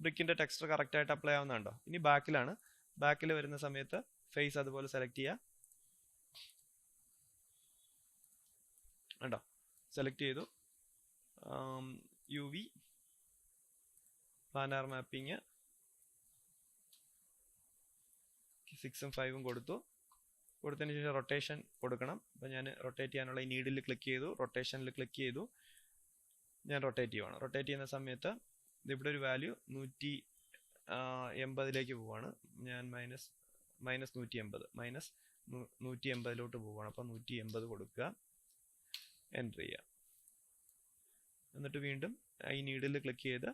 Speaker 1: ബ്രിക്കിന്റെ ടെക്സ്ചർ കറക്റ്റ് ആയിട്ട് അപ്ലൈ ആവുന്നുണ്ടോ? ഇനി ബാക്കിലാണ്. ബാക്കിൽ വരുന്ന സമയത്ത് ഫേസ് അതുപോലെ സെലക്ട് ചെയ്യുക. കണ്ടോ, സെലക്ട് ചെയ്തു. UV പ്ലാനാർ മാപ്പിംഗ് 6ഉം 5ഉം കൊടുത്തതിന് ശേഷം റൊട്ടേഷൻ കൊടുക്കണം. അപ്പോൾ ഞാൻ റൊട്ടേറ്റ് ചെയ്യാനുള്ള ഈ നീഡിൽ ക്ലിക്ക് ചെയ്തു, റൊട്ടേഷനിൽ ക്ലിക്ക് ചെയ്തു. ഞാൻ റൊട്ടേറ്റ് ചെയ്യുവാണ്. റൊട്ടേറ്റ് ചെയ്യുന്ന സമയത്ത് ഇതിവിടെ ഒരു വാല്യൂ 180 പോവാണ്. ഞാൻ -180 പോവാണ്. അപ്പോൾ 180 കൊടുക്കുക, എൻ്റർ ചെയ്യുക. എന്നിട്ട് വീണ്ടും ഈ നീഡിൽ ക്ലിക്ക് ചെയ്ത്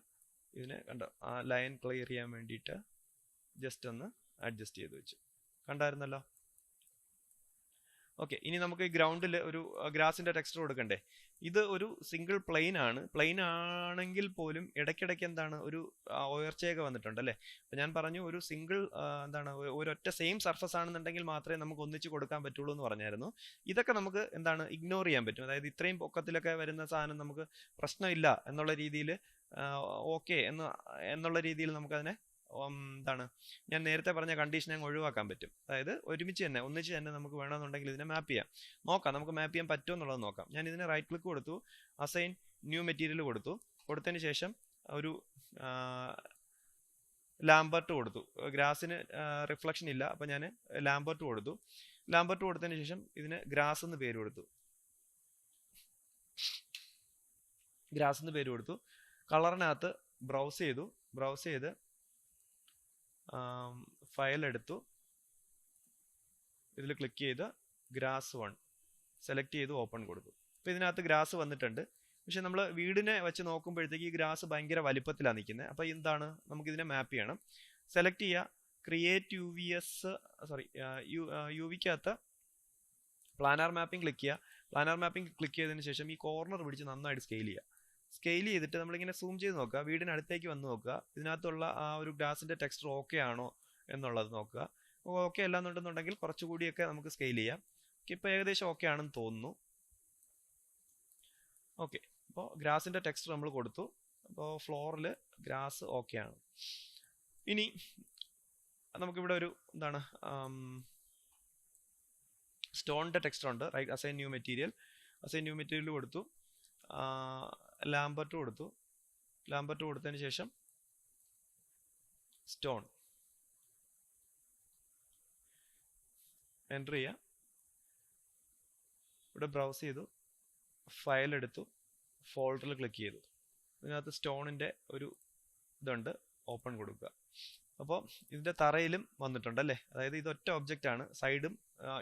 Speaker 1: ഇതിനെ കണ്ടോ, ആ ലൈൻ ക്ലിയർ ചെയ്യാൻ വേണ്ടിയിട്ട് ജസ്റ്റ് ഒന്ന് അഡ്ജസ്റ്റ് ചെയ്ത് വെച്ചു. കണ്ടായിരുന്നല്ലോ? ഓക്കെ, ഇനി നമുക്ക് ഈ ഗ്രൗണ്ടിൽ ഒരു ഗ്രാസിന്റെ ടെക്സ്ചർ കൊടുക്കണ്ടേ? ഇത് ഒരു സിംഗിൾ പ്ലെയിൻ ആണ്. പ്ലെയിൻ ആണെങ്കിൽ പോലും ഇടയ്ക്കിടയ്ക്ക് എന്താണ് ഒരു ഉയർച്ചയൊക്കെ വന്നിട്ടുണ്ട് അല്ലേ? അപ്പൊ ഞാൻ പറഞ്ഞു ഒരു സിംഗിൾ ഒരൊറ്റ സെയിം സർഫസ് ആണെന്നുണ്ടെങ്കിൽ മാത്രമേ നമുക്ക് ഒന്നിച്ച് കൊടുക്കാൻ പറ്റുള്ളൂ എന്ന് പറഞ്ഞായിരുന്നു. ഇതൊക്കെ നമുക്ക് ഇഗ്നോർ ചെയ്യാൻ പറ്റും. അതായത് ഇത്രയും പൊക്കത്തിലൊക്കെ വരുന്ന സാധനം നമുക്ക് പ്രശ്നമില്ല എന്നുള്ള രീതിയിൽ, ഓക്കെ എന്നുള്ള രീതിയിൽ നമുക്കതിനെ ഞാൻ നേരത്തെ പറഞ്ഞ കണ്ടീഷൻ അങ്ങ് ഒഴിവാക്കാൻ പറ്റും. അതായത് ഒന്നിച്ച് തന്നെ നമുക്ക് വേണമെന്നുണ്ടെങ്കിൽ ഇതിനെ മാപ്പ് ചെയ്യാം. നമുക്ക് മാപ്പ് ചെയ്യാൻ പറ്റുമോ എന്നുള്ളത് നോക്കാം. ഞാൻ ഇതിനെ റൈറ്റ് ക്ലിക്ക് കൊടുത്തു, അസൈൻ ന്യൂ മെറ്റീരിയൽ കൊടുത്തതിന് ശേഷം ഒരു ലാംബർട്ട് കൊടുത്തു. ഗ്രാസിന് റിഫ്ലക്ഷൻ ഇല്ല, അപ്പൊ ഞാൻ ലാംബർട്ട് കൊടുത്തതിന് ശേഷം ഇതിന് ഗ്രാസ് എന്ന് പേര് കൊടുത്തു. കളറിനകത്ത് ബ്രൗസ് ചെയ്ത് ഫയൽ എടുത്തു. ഇതിൽ ക്ലിക്ക് ചെയ്ത് ഗ്രാസ് 1 സെലക്ട് ചെയ്ത് ഓപ്പൺ കൊടുത്തു. അപ്പോൾ ഇതിനകത്ത് ഗ്രാസ് വന്നിട്ടുണ്ട്. പക്ഷെ നമ്മൾ വീടിനെ വെച്ച് നോക്കുമ്പോഴത്തേക്ക് ഈ ഗ്രാസ് ഭയങ്കര വലിപ്പത്തിലാണ് നിൽക്കുന്നത്. അപ്പോൾ നമുക്കിതിനെ മാപ്പ് ചെയ്യണം. സെലക്ട് ചെയ്യുക, ക്രിയേറ്റ് UVക്കകത്ത് പ്ലാനാർ മാപ്പിംഗ് ക്ലിക്ക് ചെയ്യുക. പ്ലാനാർ മാപ്പിംഗ് ക്ലിക്ക് ചെയ്തതിന് ശേഷം ഈ കോർണർ പിടിച്ച് നന്നായിട്ട് സ്കെയിൽ ചെയ്യുക. സ്കെയിൽ ചെയ്തിട്ട് നമ്മളിങ്ങനെ സൂം ചെയ്ത് നോക്കുക, വീടിനടുത്തേക്ക് വന്ന് നോക്കുക, ഇതിനകത്തുള്ള ആ ഒരു ഗ്ലാസിന്റെ ടെക്സ്ചർ ഓക്കെ ആണോ എന്നുള്ളത് നോക്കുക. ഓക്കെ അല്ലാന്നുണ്ടെന്നുണ്ടെങ്കിൽ കുറച്ചുകൂടിയൊക്കെ നമുക്ക് സ്കെയിൽ ചെയ്യാം. ഇപ്പോൾ ഏകദേശം ഓക്കെ ആണെന്ന് തോന്നുന്നു. ഓക്കെ, അപ്പോൾ ഗ്രാസിന്റെ ടെക്സ്ചർ നമ്മൾ കൊടുത്തു. അപ്പോൾ ഫ്ലോറിൽ ഗ്രാസ് ഓക്കെ ആണ്. ഇനി നമുക്കിവിടെ ഒരു എന്താണ് സ്റ്റോണിന്റെ ടെക്സ്ചർ ഉണ്ട്. റൈറ്റ്, അസൈൻ ന്യൂ മെറ്റീരിയൽ കൊടുത്തു, ലാംബർട്ട് കൊടുത്തതിന് ശേഷം സ്റ്റോൺ എൻ്റർ ചെയ്യുക. ഇവിടെ ബ്രൗസ് ചെയ്തു, ഫയൽ എടുത്തു, ഫോൾഡറിൽ ക്ലിക്ക് ചെയ്തു. ഇതിനകത്ത് സ്റ്റോണിൻ്റെ ഒരു ഇതുണ്ട്, ഓപ്പൺ കൊടുക്കുക. അപ്പോൾ ഇതിൻ്റെ തറയിലും വന്നിട്ടുണ്ട് അല്ലേ, അതായത് ഇത് ഒറ്റ ഒബ്ജക്റ്റ് ആണ്, സൈഡും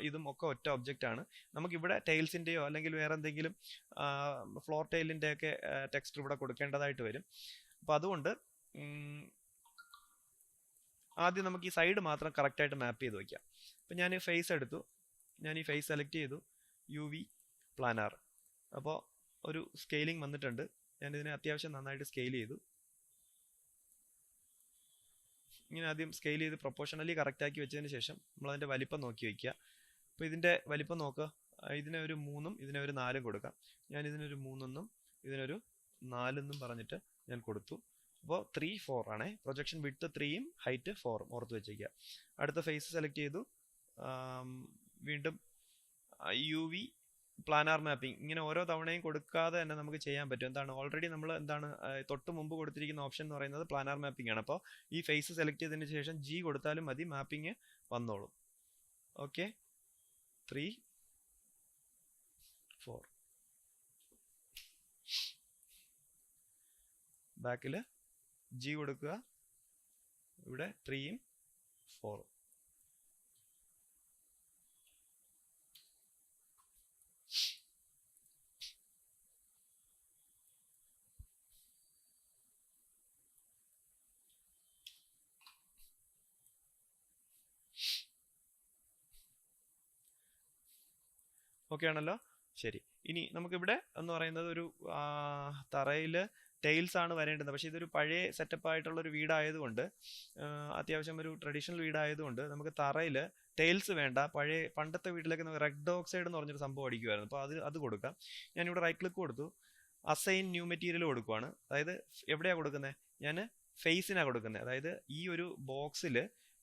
Speaker 1: ഇതും ഒക്കെ ഒറ്റ ഒബ്ജക്റ്റ് ആണ്. നമുക്കിവിടെ ടൈൽസിൻ്റെയോ അല്ലെങ്കിൽ വേറെ എന്തെങ്കിലും ഫ്ലോർ ടൈലിൻ്റെ ഒക്കെ ടെക്സ്ചർ ഇവിടെ കൊടുക്കേണ്ടതായിട്ട് വരും. അപ്പോൾ അതുകൊണ്ട് ആദ്യം നമുക്ക് ഈ സൈഡ് മാത്രം കറക്റ്റായിട്ട് മാപ്പ് ചെയ്ത് വയ്ക്കാം. അപ്പം ഞാൻ ഫേസ് എടുത്തു, ഞാൻ ഈ ഫേസ് സെലക്ട് ചെയ്തു, UV പ്ലാനാർ. അപ്പോൾ ഒരു സ്കെയിലിംഗ് വന്നിട്ടുണ്ട്. ഞാനിതിനെ അത്യാവശ്യം നന്നായിട്ട് സ്കെയിൽ ചെയ്തു. ഇങ്ങനെ ആദ്യം സ്കെയിൽ ചെയ്ത് പ്രൊപ്പോർഷണലി കറക്റ്റാക്കി വെച്ചതിന് ശേഷം നമ്മളതിൻ്റെ വലിപ്പം നോക്കി വയ്ക്കുക. അപ്പോൾ ഇതിൻ്റെ വലിപ്പം നോക്കുക, ഇതിനെ ഒരു 3ഉം ഇതിനെ ഒരു 4ഉം കൊടുക്കാം. ഞാൻ ഇതിനൊരു 3 ഇതിനൊരു 4 പറഞ്ഞിട്ട് ഞാൻ കൊടുത്തു. അപ്പോൾ 3, 4 ആണേ. പ്രൊജക്ഷൻ വിഡ്ത്ത് 3ഉം ഹൈറ്റ് 4ഉം ഓർത്ത് വെച്ചേക്കുക. അടുത്ത ഫേസ് സെലക്ട് ചെയ്തു, വീണ്ടും UV പ്ലാനാർ മാപ്പിംഗ്. ഇങ്ങനെ ഓരോ തവണയും കൊടുക്കാതെ തന്നെ നമുക്ക് ചെയ്യാൻ പറ്റും. എന്താണ്, ഓൾറെഡി നമ്മൾ എന്താണ് തൊട്ട് മുമ്പ് കൊടുത്തിരിക്കുന്ന ഓപ്ഷൻ എന്ന് പറയുന്നത് പ്ലാനാർ മാപ്പിംഗ് ആണ്. അപ്പോൾ ഈ ഫേസ് സെലക്ട് ചെയ്തതിന് ശേഷം G കൊടുത്താലും മതി, മാപ്പിംഗ് വന്നോളും. ഓക്കെ, 3, 4. ബാക്കിൽ G കൊടുക്കുക, ഇവിടെ 3ഉം 4ഉം. ഓക്കെ ആണല്ലോ, ശരി. ഇനി നമുക്കിവിടെ എന്ന് പറയുന്നത് ഒരു തറയിൽ ടൈൽസ് ആണ് വരേണ്ടത്. പക്ഷേ ഇതൊരു പഴയ സെറ്റപ്പ് ആയിട്ടുള്ള ഒരു വീടായതുകൊണ്ട്, അത്യാവശ്യം ഒരു ട്രഡീഷണൽ വീടായതുകൊണ്ട് നമുക്ക് തറയിൽ ടൈൽസ് വേണ്ട. പണ്ടത്തെ വീട്ടിലൊക്കെ റെഡ് ഓക്സൈഡ് എന്ന് പറഞ്ഞൊരു സംഭവം അടിക്കുമായിരുന്നു. അപ്പോൾ അത് കൊടുക്കാം. ഞാനിവിടെ റൈറ്റ് ക്ലിക്ക് കൊടുത്തു, അസൈൻ ന്യൂ മെറ്റീരിയൽ കൊടുക്കുവാണ്. അതായത് എവിടെയാണ് കൊടുക്കുന്നത്, ഞാൻ ഫേസിനാണ് കൊടുക്കുന്നത്. അതായത് ഈ ഒരു ബോക്സിൽ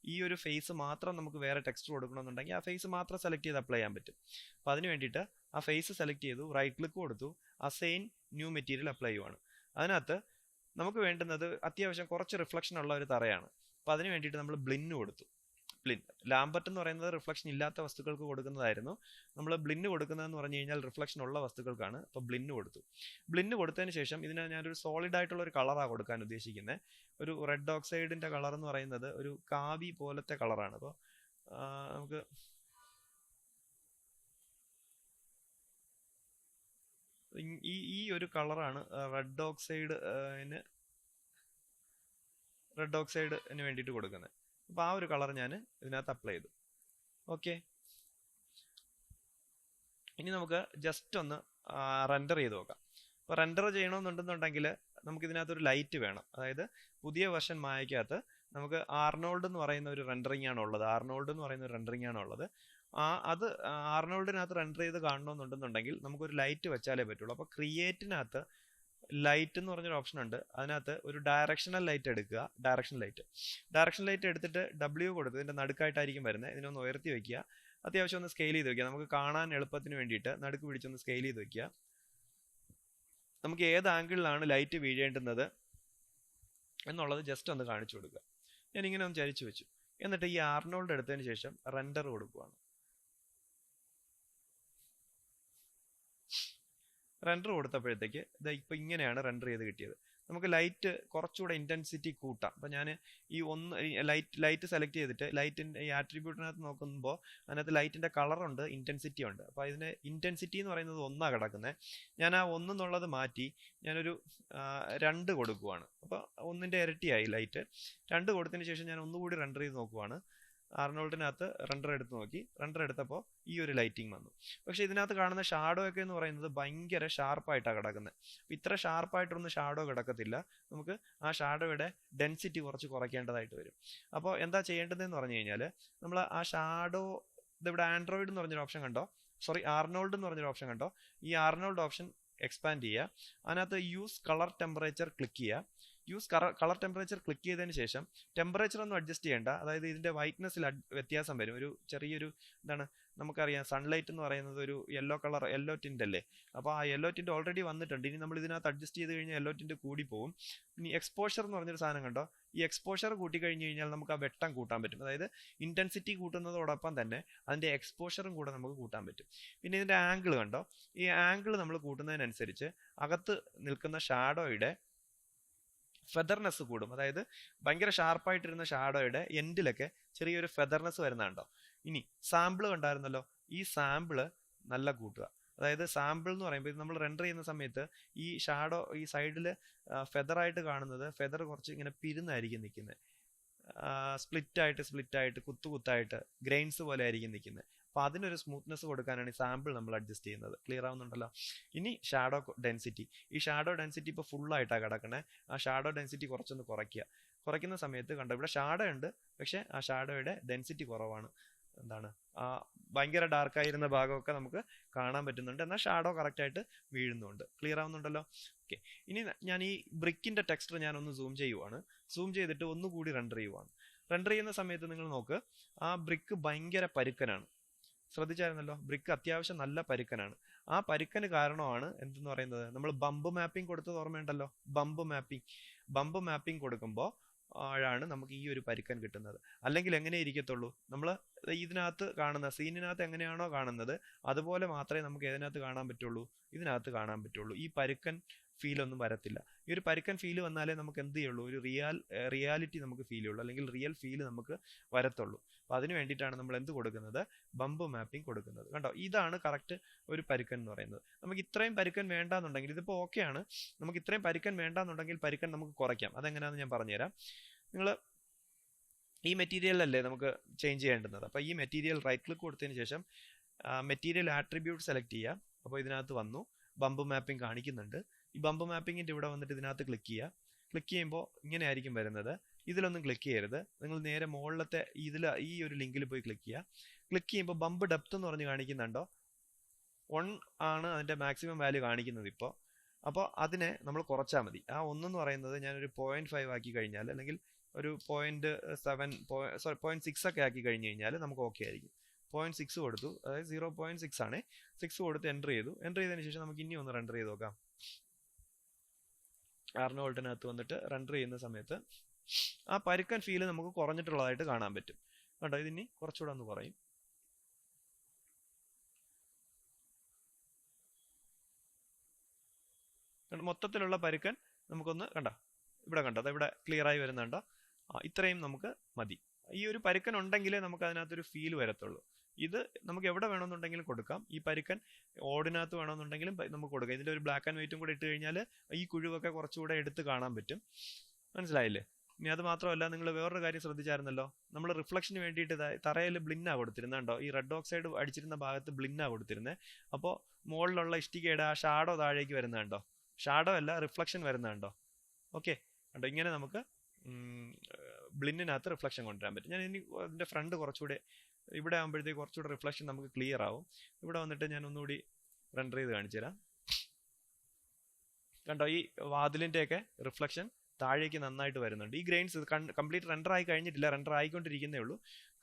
Speaker 1: ഈ ഒരു ഫേസ് മാത്രം നമുക്ക് വേറെ ടെക്സ്റ്റ് കൊടുക്കണമെന്നുണ്ടെങ്കിൽ ആ ഫേസ് മാത്രം സെലക്ട് ചെയ്ത് അപ്ലൈ ചെയ്യാൻ പറ്റും. അപ്പോൾ അതിന് വേണ്ടിയിട്ട് ആ ഫേസ് സെലക്ട് ചെയ്തു, റൈറ്റ് ക്ലിക്ക് കൊടുത്തു, അസൈൻ ന്യൂ മെറ്റീരിയൽ അപ്ലൈ ചെയ്യുവാണ്. അതിനകത്ത് നമുക്ക് വേണ്ടുന്നത് അത്യാവശ്യം കുറച്ച് റിഫ്ലക്ഷൻ ഉള്ള ഒരു തറയാണ്. അപ്പോൾ അതിന് വേണ്ടിയിട്ട് നമ്മൾ ബ്ലിന്ന് കൊടുത്തു. ലാംബർട്ട് എന്ന് പറയുന്നത് റിഫ്ലക്ഷൻ ഇല്ലാത്ത വസ്തുക്കൾക്ക് കൊടുക്കുന്നതായിരുന്നു. നമ്മൾ ബ്ലിന്ന് കൊടുക്കുന്നതെന്ന് പറഞ്ഞു കഴിഞ്ഞാൽ റിഫ്ലക്ഷൻ ഉള്ള വസ്തുക്കൾക്കാണ്. അപ്പോൾ ബ്ലിന്ന് കൊടുത്തു. ബ്ലിന്ന് കൊടുത്തതിന് ശേഷം ഇതിന് ഞാനൊരു സോളിഡ് ആയിട്ടുള്ള ഒരു കളറാണ് കൊടുക്കാൻ ഉദ്ദേശിക്കുന്നത്. ഒരു റെഡ് ഓക്സൈഡിന്റെ കളർ എന്ന് പറയുന്നത് ഒരു കാവി പോലത്തെ കളറാണ്. അപ്പോൾ നമുക്ക് ഈ ഒരു കളറാണ് റെഡ് ഓക്സൈഡിന് വേണ്ടിയിട്ട് കൊടുക്കുന്നത്. അപ്പോൾ ആ ഒരു കളർ ഞാൻ ഇതിനകത്ത് അപ്ലൈ ചെയ്തു. ഓക്കെ, ഇനി നമുക്ക് ജസ്റ്റ് ഒന്ന് റെൻഡർ ചെയ്ത് നോക്കാം. അപ്പോൾ റെൻഡർ ചെയ്യണമെന്നുണ്ടെന്നുണ്ടെങ്കിൽ നമുക്ക് ഇതിനകത്തൊരു ലൈറ്റ് വേണം. അതായത് പുതിയ വെർഷൻ മായക്കകത്ത് നമുക്ക് ആർണോൾഡ് എന്ന് പറയുന്ന ഒരു റെൻഡറിങ് ആണ് ഉള്ളത്. അത് ആർണോൾഡിനകത്ത് റെൻഡർ ചെയ്ത് കാണണമെന്നുണ്ടെന്നുണ്ടെങ്കിൽ നമുക്കൊരു ലൈറ്റ് വെച്ചാലേ പറ്റുള്ളൂ. അപ്പോൾ ക്രിയേറ്റിനകത്ത് ലൈറ്റ് എന്ന് പറഞ്ഞൊരു ഓപ്ഷൻ ഉണ്ട്. അതിനകത്ത് ഒരു ഡയറക്ഷണൽ ലൈറ്റ് എടുക്കുക. ഡയറക്ഷൻ ലൈറ്റ് എടുത്തിട്ട് W കൊടുത്ത് ഇതിന്റെ നടുക്കായിട്ടായിരിക്കും വരുന്നത്. ഇതിനൊന്ന് ഉയർത്തി വെക്കുക, അത്യാവശ്യം ഒന്ന് സ്കെയിൽ ചെയ്ത് വെക്കുക. നമുക്ക് കാണാൻ എളുപ്പത്തിന് വേണ്ടിയിട്ട് നടുക്ക് പിടിച്ചൊന്ന് സ്കെയിൽ ചെയ്ത് വെക്കുക. നമുക്ക് ഏത് ആംഗിളിലാണ് ലൈറ്റ് വീഴേണ്ടുന്നത് എന്നുള്ളത് ജസ്റ്റ് ഒന്ന് കാണിച്ചു കൊടുക്കുക. ഞാൻ ഇങ്ങനെ ഒന്ന് ചരിച്ചു വെച്ചു. എന്നിട്ട് ഈ ആർണോൾഡ് എടുത്തതിന് ശേഷം റെൻഡർ കൊടുക്കുകയാണ്. റെൻഡർ കൊടുത്തപ്പോഴത്തേക്ക് ഇപ്പം ഇങ്ങനെയാണ് റെൻഡർ ചെയ്ത് കിട്ടിയത്. നമുക്ക് ലൈറ്റ് കുറച്ചുകൂടെ ഇൻറ്റൻസിറ്റി കൂട്ടാം. അപ്പം ഞാൻ ഈ ലൈറ്റ് സെലക്ട് ചെയ്തിട്ട് ലൈറ്റിൻ്റെ ഈ ആട്രിബ്യൂട്ടിനകത്ത് നോക്കുമ്പോൾ അതിനകത്ത് ലൈറ്റിൻ്റെ കളറുണ്ട്, ഇൻറ്റൻസിറ്റി ഉണ്ട്. അപ്പോൾ ഇതിന് ഇൻറ്റൻസിറ്റി എന്ന് പറയുന്നത് 1 കിടക്കുന്നത്. ഞാൻ ആ 1 എന്നുള്ളത് മാറ്റി ഞാനൊരു 2 കൊടുക്കുവാണ്. അപ്പോൾ 1ന്റെ ഇരട്ടിയായി ലൈറ്റ്. 2 കൊടുത്തതിന് ശേഷം ഞാൻ ഒന്നുകൂടി റെൻഡർ ചെയ്ത് നോക്കുവാണ്. ആർണോൾഡിനകത്ത് റെൻഡർ എടുത്ത് നോക്കി. റെൻഡർ എടുത്തപ്പോൾ ഈ ഒരു ലൈറ്റിംഗ് വന്നു. പക്ഷെ ഇതിനകത്ത് കാണുന്ന ഷാഡോ ഒക്കെ എന്ന് പറയുന്നത് ഭയങ്കര ഷാർപ്പായിട്ടാണ് കിടക്കുന്നത്. ഇത്ര ഷാർപ്പായിട്ടൊന്നും ഷാഡോ കിടക്കത്തില്ല. നമുക്ക് ആ ഷാഡോയുടെ ഡെൻസിറ്റി കുറച്ച് കുറയ്ക്കേണ്ടതായിട്ട് വരും. അപ്പോൾ എന്താ ചെയ്യേണ്ടതെന്ന് പറഞ്ഞു കഴിഞ്ഞാൽ, നമ്മൾ ആ ഷാഡോ, ഇതിവിടെ ആൻഡ്രോയിഡ് എന്ന് പറഞ്ഞൊരു ഓപ്ഷൻ കണ്ടോ, ആർണോൾഡ് എന്ന് പറഞ്ഞൊരു ഓപ്ഷൻ കണ്ടോ, ഈ ആർണോൾഡ് ഓപ്ഷൻ എക്സ്പാൻഡ് ചെയ്യുക. അതിനകത്ത് യൂസ് കളർ ടെമ്പറേച്ചർ ക്ലിക്ക് ചെയ്യുക. യൂസ് കളർ ടെമ്പറേച്ചർ ക്ലിക്ക് ചെയ്തതിന് ശേഷം ടെമ്പറേച്ചർ ഒന്നും അഡ്ജസ്റ്റ് ചെയ്യേണ്ട. അതായത് ഇതിന്റെ വൈറ്റ്നസ്സിൽ വ്യത്യാസം വരും. ഒരു ചെറിയൊരു എന്താണ്, നമുക്കറിയാം സൺലൈറ്റ് എന്ന് പറയുന്നത് ഒരു യെല്ലോ ടിന്റ് അല്ലേ. അപ്പോൾ ആ യെല്ലോ ടിന്റ് ഓൾറെഡി വന്നിട്ടുണ്ട്. ഇനി നമ്മൾ ഇതിനകത്ത് അഡ്ജസ്റ്റ് ചെയ്ത് കഴിഞ്ഞാൽ യെല്ലോ ടിന്റ് കൂടി പോകും. ഇനി എക്സ്പോഷർ എന്ന് പറഞ്ഞൊരു സാധനം കണ്ടോ, ഈ എക്സ്പോഷർ കൂട്ടി കഴിഞ്ഞ് കഴിഞ്ഞാൽ നമുക്ക് ആ വെട്ടം കൂട്ടാൻ പറ്റും. അതായത് ഇന്റൻസിറ്റി കൂട്ടുന്നതോടൊപ്പം തന്നെ അതിന്റെ എക്സ്പോഷറും കൂടെ നമുക്ക് കൂട്ടാൻ പറ്റും. പിന്നെ ഇതിന്റെ ആംഗിൾ കണ്ടോ, ഈ ആംഗിൾ നമ്മൾ കൂട്ടുന്നതിനനുസരിച്ച് അകത്ത് നിൽക്കുന്ന ഷാഡോയുടെ ഫെദർനെസ് കൂടും. അതായത് ഭയങ്കര ഷാർപ്പായിട്ടിരുന്ന ഷാഡോയുടെ എൻഡിലൊക്കെ ചെറിയൊരു ഫെദർനെസ് വരുന്നുണ്ടോ. ഇനി സാമ്പിൾ കണ്ടായിരുന്നല്ലോ, ഈ സാമ്പിള് നല്ല കൂട്ടുക. അതായത് സാമ്പിൾ എന്ന് പറയുമ്പോൾ നമ്മൾ റെൻഡർ ചെയ്യുന്ന സമയത്ത് ഈ ഷാഡോ ഈ സൈഡിൽ ഫെദറായിട്ട് കാണുന്നത്, ഫെദർ കുറച്ച് ഇങ്ങനെ പിരുന്നായിരിക്കും നിൽക്കുന്നത്. സ്പ്ലിറ്റ് ആയിട്ട് കുത്തായിട്ട് ഗ്രെയിൻസ് പോലെ ആയിരിക്കും നിൽക്കുന്നത്. അപ്പോൾ അതിനൊരു സ്മൂത്ത്നെസ് കൊടുക്കാനാണ് ഈ സാമ്പിൾ നമ്മൾ അഡ്ജസ്റ്റ് ചെയ്യുന്നത്. ക്ലിയർ ആവുന്നുണ്ടല്ലോ. ഇനി ഷാഡോ ഡെൻസിറ്റി. ഈ ഷാഡോ ഡെൻസിറ്റി ഇപ്പോൾ ഫുള്ളായിട്ടാണ് കിടക്കണേ. ആ ഷാഡോ ഡെൻസിറ്റി കുറച്ചൊന്ന് കുറയ്ക്കുന്ന സമയത്ത് കണ്ടോ, ഇവിടെ ഷാഡോ ഉണ്ട്, പക്ഷെ ആ ഷാഡോയുടെ ഡെൻസിറ്റി കുറവാണ്. എന്താണ്, ആ ഭയങ്കര ഡാർക്കായിരുന്ന ഭാഗമൊക്കെ നമുക്ക് കാണാൻ പറ്റുന്നുണ്ട്, എന്നാൽ ഷാഡോ കറക്റ്റായിട്ട് വീഴുന്നുണ്ട്. ക്ലിയർ ആവുന്നുണ്ടല്ലോ. ഓക്കെ, ഇനി ഞാൻ ഈ ബ്രിക്കിന്റെ ടെക്സ്ചർ ഞാനൊന്ന് സൂം ചെയ്യുവാണ്. സൂം ചെയ്തിട്ട് ഒന്നുകൂടി റെൻഡർ ചെയ്യുവാണ്. റെൻഡർ ചെയ്യുന്ന സമയത്ത് നിങ്ങൾ നോക്ക്, ആ ബ്രിക്ക് ഭയങ്കര പരുക്കനാണ്. ശ്രദ്ധിച്ചായിരുന്നല്ലോ, ബ്രിക്ക് അത്യാവശ്യം നല്ല പരുക്കനാണ്. ആ പരുക്കന് കാരണമാണ് എന്തെന്ന് പറയുന്നത്, നമ്മൾ ബമ്പ് മാപ്പിംഗ് കൊടുത്തത് ഓർമ്മയുണ്ടല്ലോ. ബമ്പ് മാപ്പിംഗ് കൊടുക്കുമ്പോൾ ആണ് നമുക്ക് ഈ ഒരു പരുക്കൻ കിട്ടുന്നത്. അല്ലെങ്കിൽ എങ്ങനെ ഇരിക്കത്തുള്ളൂ, നമ്മൾ ഇതിനകത്ത് കാണുന്ന സീനിനകത്ത് എങ്ങനെയാണോ കാണുന്നത് അതുപോലെ മാത്രമേ നമുക്ക് ഏതിനകത്ത് കാണാൻ പറ്റുള്ളൂ, ഇതിനകത്ത് കാണാൻ പറ്റുള്ളൂ. ഈ പരുക്കൻ ഫീൽ ഒന്നും വരത്തില്ല. ഈ ഒരു പരുക്കൻ ഫീൽ വന്നാലേ നമുക്ക് എന്ത് ചെയ്യുള്ളൂ, ഒരു റിയാലിറ്റി നമുക്ക് ഫീൽ ചെയ്യുള്ളൂ, അല്ലെങ്കിൽ റിയൽ ഫീൽ നമുക്ക് വരത്തുള്ളൂ. അപ്പൊ അതിന് വേണ്ടിയിട്ടാണ് നമ്മൾ എന്ത് കൊടുക്കുന്നത്, ബമ്പ് മാപ്പിംഗ് കൊടുക്കുന്നത്. കണ്ടോ, ഇതാണ് കറക്റ്റ് ഒരു പരുക്കൻ എന്ന് പറയുന്നത്. നമുക്ക് ഇത്രയും പരുക്കൻ വേണ്ടാന്നുണ്ടെങ്കിൽ, ഇതിപ്പോൾ ഓക്കെയാണ്, നമുക്ക് ഇത്രയും പരുക്കൻ വേണ്ടാന്നുണ്ടെങ്കിൽ പരുക്കൻ നമുക്ക് കുറയ്ക്കാം. അതെങ്ങനെയാണെന്ന് ഞാൻ പറഞ്ഞുതരാം. നിങ്ങൾ ഈ മെറ്റീരിയലല്ലേ നമുക്ക് ചേഞ്ച് ചെയ്യേണ്ടുന്നത്. അപ്പോൾ ഈ മെറ്റീരിയൽ റൈറ്റ് ക്ലിക്ക് കൊടുത്തതിന് ശേഷം മെറ്റീരിയൽ ആട്രിബ്യൂട്ട് സെലക്ട് ചെയ്യുക. അപ്പോൾ ഇതിനകത്ത് വന്നു ബമ്പ് മാപ്പിംഗ് കാണിക്കുന്നുണ്ട്. ഈ ബമ്പ് മാപ്പിങ്ങിൻ്റെ ഇവിടെ വന്നിട്ട് ഇതിനകത്ത് ക്ലിക്ക് ചെയ്യുക. ക്ലിക്ക് ചെയ്യുമ്പോൾ ഇങ്ങനെ ആയിരിക്കും വരുന്നത്. ഇതിലൊന്നും ക്ലിക്ക് ചെയ്യരുത്, നിങ്ങൾ നേരെ മുകളിലത്തെ ഈ ഒരു ലിങ്കിൽ പോയി ക്ലിക്ക് ചെയ്യുക. ക്ലിക്ക് ചെയ്യുമ്പോൾ ബമ്പ് ഡെപ്ത് എന്ന് പറഞ്ഞ് കാണിക്കുന്നുണ്ടോ, 1 ആണ് അതിൻ്റെ മാക്സിമം വാല്യൂ കാണിക്കുന്നത് ഇപ്പോൾ. അപ്പോൾ അതിനെ നമ്മൾ കുറച്ചാൽ മതി. ആ 1 എന്ന് പറയുന്നത് ഞാനൊരു 0.5 ആക്കി കഴിഞ്ഞാൽ, അല്ലെങ്കിൽ ഒരു 0.6 ഒക്കെ ആക്കി കഴിഞ്ഞ് കഴിഞ്ഞാൽ നമുക്ക് ഓക്കെ ആയിരിക്കും. 0.6 കൊടുത്തു, അതായത് 0.6 ആണ്. 6 കൊടുത്ത് എൻ്റർ ചെയ്തതിന് ശേഷം നമുക്ക് ഇനി ഒന്ന് റെൻഡർ ചെയ്ത് നോക്കാം. ആർണോൾഡിനകത്ത് വന്നിട്ട് റെൻഡർ ചെയ്യുന്ന സമയത്ത് ആ പരുക്കൻ ഫീല് നമുക്ക് കുറഞ്ഞിട്ടുള്ളതായിട്ട് കാണാൻ പറ്റും. കണ്ടോ, ഇതിനി കുറച്ചുകൂടെ ഒന്ന് കുറയും. മൊത്തത്തിലുള്ള പരുക്കൻ നമുക്കൊന്ന് ഇവിടെ കണ്ടോ, ഇവിടെ ക്ലിയർ ആയി വരുന്നുണ്ടോ. ഇത്രയും നമുക്ക് മതി. ഈ ഒരു പരുക്കൻ ഉണ്ടെങ്കിലേ നമുക്ക് അതിനകത്തൊരു ഫീൽ വരത്തുള്ളൂ. ഇത് നമുക്ക് എവിടെ വേണമെന്നുണ്ടെങ്കിലും കൊടുക്കാം. ഈ പരുക്കൻ ഓടിനകത്ത് വേണമെന്നുണ്ടെങ്കിലും നമുക്ക് കൊടുക്കാം. ഇതിൻ്റെ ഒരു ബ്ലാക്ക് ആൻഡ് വൈറ്റും കൂടെ ഇട്ട് കഴിഞ്ഞാൽ ഈ കുഴിവൊക്കെ കുറച്ചുകൂടെ എടുത്ത് കാണാൻ പറ്റും. മനസ്സിലായില്ലേ? ഇനി അത് മാത്രമല്ല, നിങ്ങൾ വേറൊരു കാര്യം ശ്രദ്ധിച്ചായിരുന്നല്ലോ, നമ്മൾ റിഫ്ലക്ഷന് വേണ്ടിയിട്ട് തറയിൽ ബ്ലിന്നാ കൊടുത്തിരുന്നുണ്ടോ, ഈ റെഡ് ഓക്സൈഡ് അടിച്ചിരുന്ന ഭാഗത്ത് ബ്ലിന്നാ കൊടുത്തിരുന്നത്. അപ്പോൾ മുകളിലുള്ള ഇഷ്ടികയുടെ ആ ഷാഡോ താഴേക്ക് വരുന്നുണ്ടോ, ഷാഡോ അല്ല റിഫ്ലക്ഷൻ വരുന്നുണ്ടോ. ഓക്കെ, കണ്ടോ, ഇങ്ങനെ നമുക്ക് ബ്ലിന്നിനകത്ത് റിഫ്ലക്ഷൻ കൊണ്ടുവരാൻ പറ്റും. ഞാൻ ഇനി അതിൻ്റെ ഫ്രണ്ട് കുറച്ചുകൂടെ ഇവിടെ ആകുമ്പോഴത്തേക്ക് കുറച്ചുകൂടെ റിഫ്ലക്ഷൻ നമുക്ക് ക്ലിയർ ആവും. ഇവിടെ വന്നിട്ട് ഞാൻ ഒന്നുകൂടി റെൻഡർ ചെയ്ത് കാണിച്ചു തരാം. കണ്ടോ, ഈ വാതിലിൻ്റെയൊക്കെ റിഫ്ലക്ഷൻ താഴേക്ക് നന്നായിട്ട് വരുന്നുണ്ട്. ഈ ഗ്രെയിൻസ് കംപ്ലീറ്റ് റെൻഡർ ആയി കഴിഞ്ഞിട്ടില്ല, റെൻഡർ ആയിക്കൊണ്ടിരിക്കുന്നേ ഉള്ളൂ.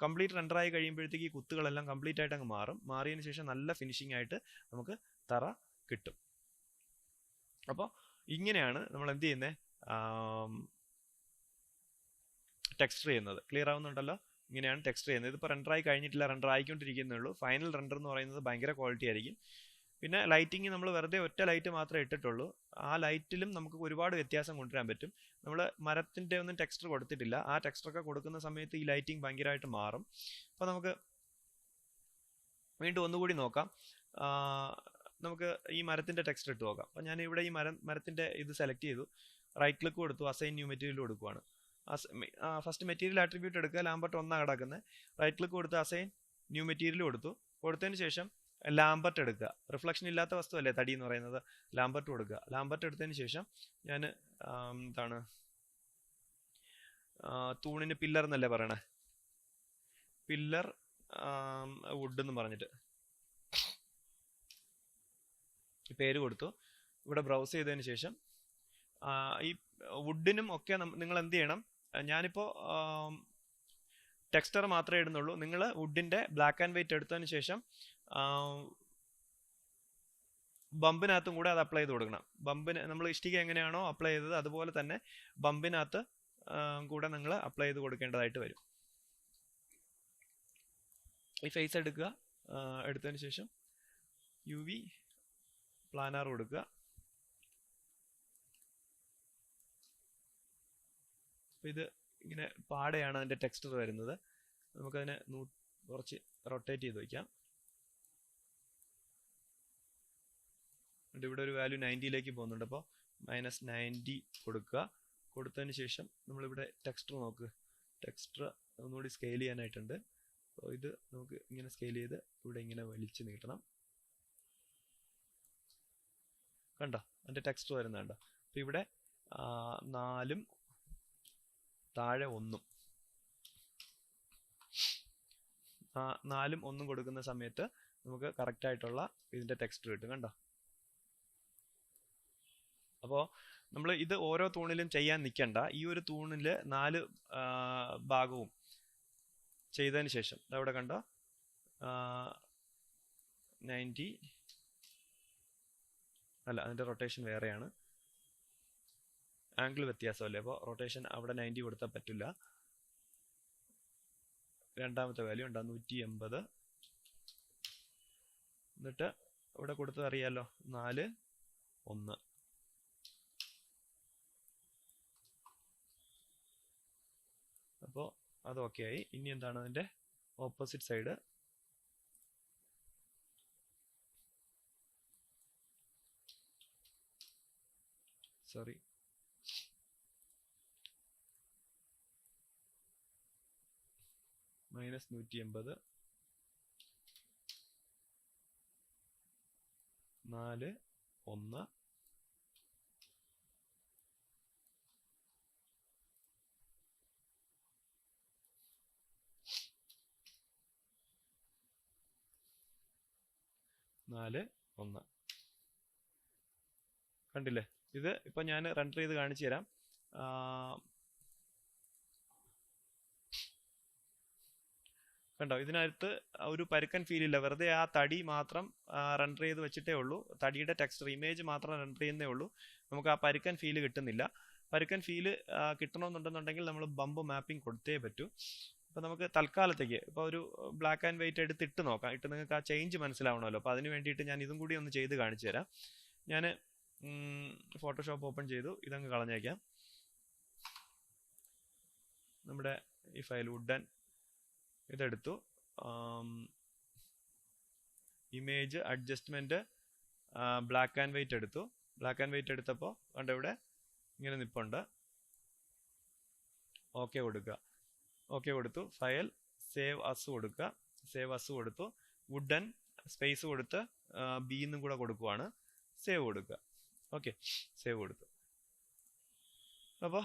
Speaker 1: കംപ്ലീറ്റ് റെൻഡർ ആയി കഴിയുമ്പോഴത്തേക്ക് ഈ കുത്തുകളെല്ലാം കംപ്ലീറ്റ് ആയിട്ട് അങ്ങ് മാറിയതിന് ശേഷം നല്ല ഫിനിഷിംഗ് ആയിട്ട് നമുക്ക് തറ കിട്ടും. അപ്പോൾ ഇങ്ങനെയാണ് നമ്മൾ എന്ത് ചെയ്യുന്നത്, ടെക്സ്ചർ ചെയ്യുന്നത്. ക്ലിയർ ആവുന്നുണ്ടല്ലോ? ഇങ്ങനെയാണ് ടെക്സ്ചർ ചെയ്യുന്നത്. ഇതിപ്പോൾ റെൻഡർ ആയി കഴിഞ്ഞിട്ടില്ല, റെൻഡർ ആയിക്കൊണ്ടിരിക്കുന്നേ ഉള്ളൂ. ഫൈനൽ റെൻഡർ എന്ന് പറയുന്നത് ഭയങ്കര ക്വാളിറ്റി ആയിരിക്കും. പിന്നെ ലൈറ്റിങ് നമ്മൾ വെറുതെ ഒറ്റ ലൈറ്റ് മാത്രമേ ഇട്ടിട്ടുള്ളൂ. ആ ലൈറ്റിലും നമുക്ക് ഒരുപാട് വ്യത്യാസം കൊണ്ടുവരാൻ പറ്റും. നമ്മൾ മരത്തിൻ്റെ ഒന്നും ടെക്സ്ചർ കൊടുത്തിട്ടില്ല. ആ ടെക്സ്ചറൊക്കെ കൊടുക്കുന്ന സമയത്ത് ഈ ലൈറ്റിംഗ് ഭയങ്കരമായിട്ട് മാറും. അപ്പോൾ നമുക്ക് വീണ്ടും ഒന്നുകൂടി നോക്കാം. നമുക്ക് ഈ മരത്തിൻ്റെ ടെക്സ്ചർ ഇട്ട് നോക്കാം. അപ്പോൾ ഞാൻ ഇവിടെ ഈ മരത്തിൻ്റെ ഇത് സെലക്ട് ചെയ്തു, റൈറ്റ് ക്ലിക്ക് കൊടുത്തു, അസൈൻ ന്യൂ മെറ്റീരിയൽ കൊടുക്കുവാണ്. ഫസ്റ്റ് മെറ്റീരിയൽ ആട്രിബ്യൂട്ട് എടുക്കുക, ലാംബർട്ട് 1 കിടക്കുന്നത്. റൈറ്റ് ക്ലിക്ക് കൊടുത്ത് അസൈൻ ന്യൂ മെറ്റീരിയൽ കൊടുത്തതിന് ശേഷം ലാംബർട്ട് എടുക്കുക. റിഫ്ലക്ഷൻ ഇല്ലാത്ത വസ്തു അല്ലേ തടി എന്ന് പറയുന്നത്, ലാംബർട്ട് കൊടുക്കുക. ലാംബർട്ട് എടുത്തതിന് ശേഷം ഞാൻ എന്താണ് തൂണിന് പില്ലർ എന്നല്ലേ പറയണേ, പില്ലർ വുഡ് എന്ന് പറഞ്ഞിട്ട് പേര് കൊടുത്തു. ഇവിടെ ബ്രൗസ് ചെയ്തതിന് ശേഷം ഈ വുഡിനും ഒക്കെ നിങ്ങൾ എന്ത് ചെയ്യണം, ഞാനിപ്പോൾ ടെക്സ്ചർ മാത്രമേ ഇടുന്നുള്ളൂ. നിങ്ങൾ വുഡിന്റെ ബ്ലാക്ക് ആൻഡ് വൈറ്റ് എടുത്തതിന് ശേഷം ബമ്പിനകത്തും കൂടെ അത് അപ്ലൈ ചെയ്ത് കൊടുക്കണം. ബമ്പിന് നമ്മൾ ഇഷ്ടിക എങ്ങനെയാണോ അപ്ലൈ ചെയ്തത് അതുപോലെ തന്നെ ബമ്പിനകത്ത് കൂടെ നിങ്ങൾ അപ്ലൈ ചെയ്ത് കൊടുക്കേണ്ടതായിട്ട് വരും. ഈ ഫേസ് എടുക്കുക, എടുത്തതിന് ശേഷം UV പ്ലാനാർ കൊടുക്കുക. ഇത് ഇങ്ങനെ പാടെയാണ് അതിന്റെ ടെക്സ്ചർ വരുന്നത്. നമുക്കതിനെ കുറച്ച് റൊട്ടേറ്റ് ചെയ്ത് വയ്ക്കാം. ഇവിടെ ഒരു വാല്യൂ 90ലേക്ക് പോകുന്നുണ്ട്. അപ്പോൾ -90 കൊടുക്കുക. കൊടുത്തതിന് ശേഷം നമ്മളിവിടെ ടെക്സ്ചർ നോക്കുക. ടെക്സ്ചർ ഒന്നുകൂടി സ്കെയിൽ ചെയ്യാനായിട്ടുണ്ട്. അപ്പോൾ ഇത് നമുക്ക് ഇങ്ങനെ സ്കെയിൽ ചെയ്ത് ഇവിടെ ഇങ്ങനെ വലിച്ചു നീട്ടണം. കണ്ടോ അതിന്റെ ടെക്സ്ചർ വരുന്നുണ്ടോ? അപ്പോൾ ഇവിടെ 4ഉം താഴെ 1ഉം 4ഉം 1ഉം കൊടുക്കുന്ന സമയത്ത് നമുക്ക് കറക്റ്റ് ആയിട്ടുള്ള ഇതിന്റെ ടെക്സ്ചർ കിട്ടും. കണ്ടോ? അപ്പോൾ നമ്മൾ ഇത് ഓരോ തൂണിലും ചെയ്യാൻ നിൽക്കണ്ട. ഈ ഒരു തൂണിൽ 4 ഭാഗവും ചെയ്തതിന് ശേഷം അവിടെ കണ്ടോ 90 അല്ല, അതിന്റെ റൊട്ടേഷൻ വേറെയാണ്, ആംഗിൾ വ്യത്യാസമല്ലേ. അപ്പോൾ റൊട്ടേഷൻ അവിടെ 90 കൊടുത്താൽ പറ്റില്ല. രണ്ടാമത്തെ വാല്യൂ ഉണ്ടാ 180. എന്നിട്ട് ഇവിടെ കൊടുത്തത് അറിയാലോ 4 1. അപ്പോൾ അത് ഓക്കെ ആയി. ഇനി എന്താണ് അതിന്റെ ഓപ്പോസിറ്റ് സൈഡ്, സോറി -180 4 1 4 1. കണ്ടില്ലേ? ഇത് ഇപ്പൊ ഞാൻ റണ്ടർ ചെയ്ത് കാണിച്ചു തരാം. കണ്ടോ, ഇതിനകത്ത് ഒരു പരുക്കൻ ഫീൽ ഇല്ല. വെറുതെ ആ തടി മാത്രം റണ്ടർ ചെയ്ത് വെച്ചിട്ടേ ഉള്ളൂ. തടിയുടെ ടെക്സ്ചർ ഇമേജ് മാത്രം റണ്ടർ ചെയ്യുന്നേ ഉള്ളൂ. നമുക്ക് ആ പരുക്കൻ ഫീല് കിട്ടുന്നില്ല. പരുക്കൻ ഫീല് കിട്ടണമെന്നുണ്ടെന്നുണ്ടെങ്കിൽ നമ്മൾ ബമ്പ് മാപ്പിംഗ് കൊടുത്തേ പറ്റൂ. അപ്പോൾ നമുക്ക് തൽക്കാലത്തേക്ക് ഇപ്പോൾ ഒരു ബ്ലാക്ക് ആൻഡ് വൈറ്റ് എടുത്തിട്ട് നോക്കാം. ഇട്ട് നിങ്ങൾക്ക് ആ ചേഞ്ച് മനസ്സിലാവണമല്ലോ. അപ്പോൾ അതിന് വേണ്ടിയിട്ട് ഞാൻ ഇതും കൂടി ഒന്ന് ചെയ്ത് കാണിച്ചു തരാം. ഞാൻ ഫോട്ടോഷോപ്പ് ഓപ്പൺ ചെയ്തു. ഇതങ്ങ് കളഞ്ഞേക്കാം. നമ്മുടെ ഈ ഫയൽ വുഡൻ ഇതെടുത്തു. Image adjustment black and white എടുത്തു. ബ്ലാക്ക് ആൻഡ് വൈറ്റ് എടുത്തപ്പോൾ കണ്ട ഇവിടെ ഇങ്ങനെ നിപ്പുണ്ട്. ഓക്കെ കൊടുക്കുക. ഓക്കെ കൊടുത്തു. ഫയൽ സേവ് അസ് കൊടുക്കുക. സേവ് അസ് കൊടുത്തു. വുഡൻ സ്പേസ് കൊടുത്ത് ബി എന്നും കൂടെ കൊടുക്കുവാണ്. സേവ് കൊടുക്കുക. ഓക്കെ, സേവ് കൊടുത്തു. അപ്പോൾ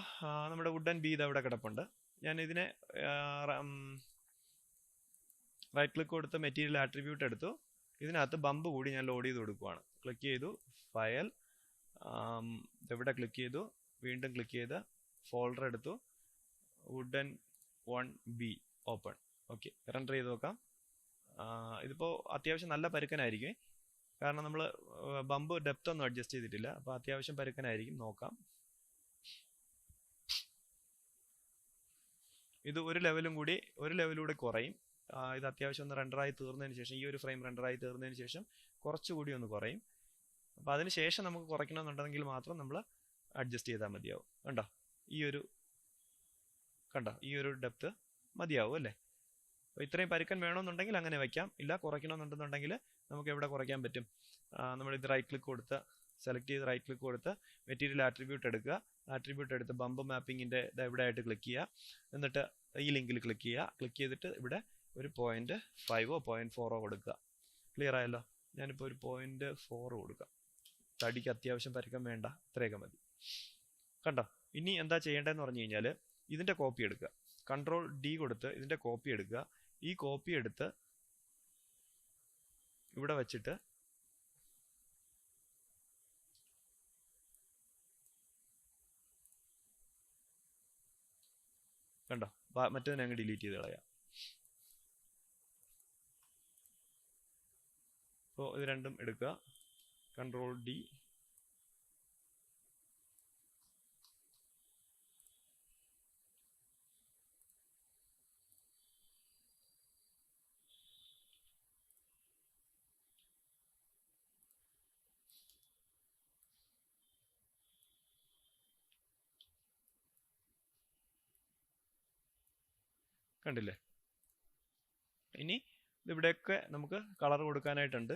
Speaker 1: നമ്മുടെ വുഡൻ ബി ഇത് അവിടെ കിടപ്പുണ്ട്. ഞാൻ ഇതിനെ റൈറ്റ് ക്ലിക്ക് കൊടുത്ത് മെറ്റീരിയൽ ആട്രിബ്യൂട്ട് എടുത്തു. ഇതിനകത്ത് ബമ്പ് കൂടി ഞാൻ ലോഡ് ചെയ്ത് കൊടുക്കുവാണ്. ക്ലിക്ക് ചെയ്തു, ഫയൽ എവിടെ ക്ലിക്ക് ചെയ്തു, വീണ്ടും ക്ലിക്ക് ചെയ്ത് ഫോൾഡർ എടുത്തു, wooden 1B open. Okay, render ചെയ്ത് നോക്കാം. ഇതിപ്പോൾ അത്യാവശ്യം നല്ല പരുക്കനായിരിക്കും, കാരണം നമ്മൾ ബമ്പ് ഡെപ്ത് ഒന്നും അഡ്ജസ്റ്റ് ചെയ്തിട്ടില്ല. അപ്പോൾ അത്യാവശ്യം പരുക്കനായിരിക്കും. നോക്കാം. ഇത് ഒരു ലെവലൂടെ കുറയും. ഇത് അത്യാവശ്യം ഒന്ന് റണ്ടറായി തീർന്നതിന് ശേഷം, ഈ ഒരു ഫ്രെയിം റണ്ടറായി തീർന്നതിന് ശേഷം കുറച്ചുകൂടി ഒന്ന് കുറയും. അപ്പോൾ അതിന് ശേഷം നമുക്ക് കുറയ്ക്കണമെന്നുണ്ടെങ്കിൽ മാത്രം നമ്മൾ അഡ്ജസ്റ്റ് ചെയ്താൽ മതിയാവും. ഈ ഒരു ഡെപ്ത് മതിയാവും അല്ലേ? അപ്പോൾ ഇത്രയും പരുക്കൻ വേണമെന്നുണ്ടെങ്കിൽ അങ്ങനെ വയ്ക്കാം. ഇല്ല കുറയ്ക്കണമെന്നുണ്ടെന്നുണ്ടെങ്കിൽ നമുക്ക് എവിടെ കുറയ്ക്കാൻ പറ്റും? നമ്മൾ ഇത് റൈറ്റ് ക്ലിക്ക് കൊടുത്ത് സെലക്ട് ചെയ്ത് റൈറ്റ് ക്ലിക്ക് കൊടുത്ത് മെറ്റീരിയൽ ആട്രിബ്യൂട്ട് എടുക്കുക. ആട്രിബ്യൂട്ട് എടുത്ത് ബമ്പ് മാപ്പിങ്ങിൻ്റെ ഇവിടെ ആയിട്ട് ക്ലിക്ക് ചെയ്യുക. എന്നിട്ട് ഈ ലിങ്കിൽ ക്ലിക്ക് ചെയ്യുക. ക്ലിക്ക് ചെയ്തിട്ട് ഇവിടെ ഒരു 0.5 0.4 കൊടുക്കുക. ക്ലിയർ ആയല്ലോ? ഞാനിപ്പോൾ ഒരു 0.4 കൊടുക്കാം. തടിക്ക് അത്യാവശ്യം പരക്കം വേണ്ട, ഇത്രയൊക്കെ മതി. കണ്ടോ? ഇനി എന്താ ചെയ്യേണ്ടതെന്ന് പറഞ്ഞു കഴിഞ്ഞാൽ ഇതിൻ്റെ കോപ്പി എടുക്കുക. Ctrl D കൊടുത്ത് ഇതിൻ്റെ കോപ്പി എടുക്കുക. ഈ കോപ്പി എടുത്ത് ഇവിടെ വെച്ചിട്ട് കണ്ടോ, മറ്റേതിനെ അങ്ങ് ഡിലീറ്റ് ചെയ്ത് കളയാം. അപ്പോൾ ഇത് രണ്ടും എടുക്കുക. Ctrl D. കണ്ടില്ലേ? ഇനി ഇവിടെയൊക്കെ നമുക്ക് കളർ കൊടുക്കാനായിട്ടുണ്ട്.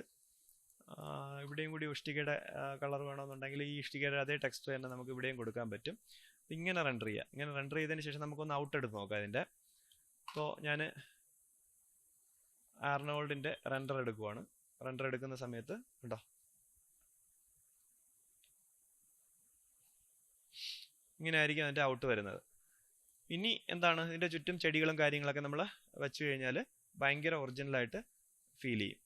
Speaker 1: ഇവിടെയും കൂടി ഇഷ്ടികയുടെ കളർ വേണമെന്നുണ്ടെങ്കിൽ ഈ ഇഷ്ടികയുടെ അതേ ടെക്സ്റ്റ് തന്നെ നമുക്ക് ഇവിടെയും കൊടുക്കാൻ പറ്റും. ഇങ്ങനെ റെൻഡർ ചെയ്യുക. ഇങ്ങനെ റെൻഡർ ചെയ്തതിന് ശേഷം നമുക്കൊന്ന് ഔട്ട് എടുത്ത് നോക്കാം ഇതിൻ്റെ. അപ്പോൾ ഞാൻ ആർണോൾഡിൻ്റെ റെൻഡർ എടുക്കുവാണ്. റെൻഡർ എടുക്കുന്ന സമയത്ത് ഉണ്ടോ, ഇങ്ങനെ ആയിരിക്കും അതിൻ്റെ ഔട്ട് വരുന്നത്. ഇനി എന്താണ്, ഇതിൻ്റെ ചുറ്റും ചെടികളും കാര്യങ്ങളൊക്കെ നമ്മൾ വെച്ച് കഴിഞ്ഞാൽ ഭയങ്കര ഒറിജിനലായിട്ട് ഫീൽ ചെയ്യും.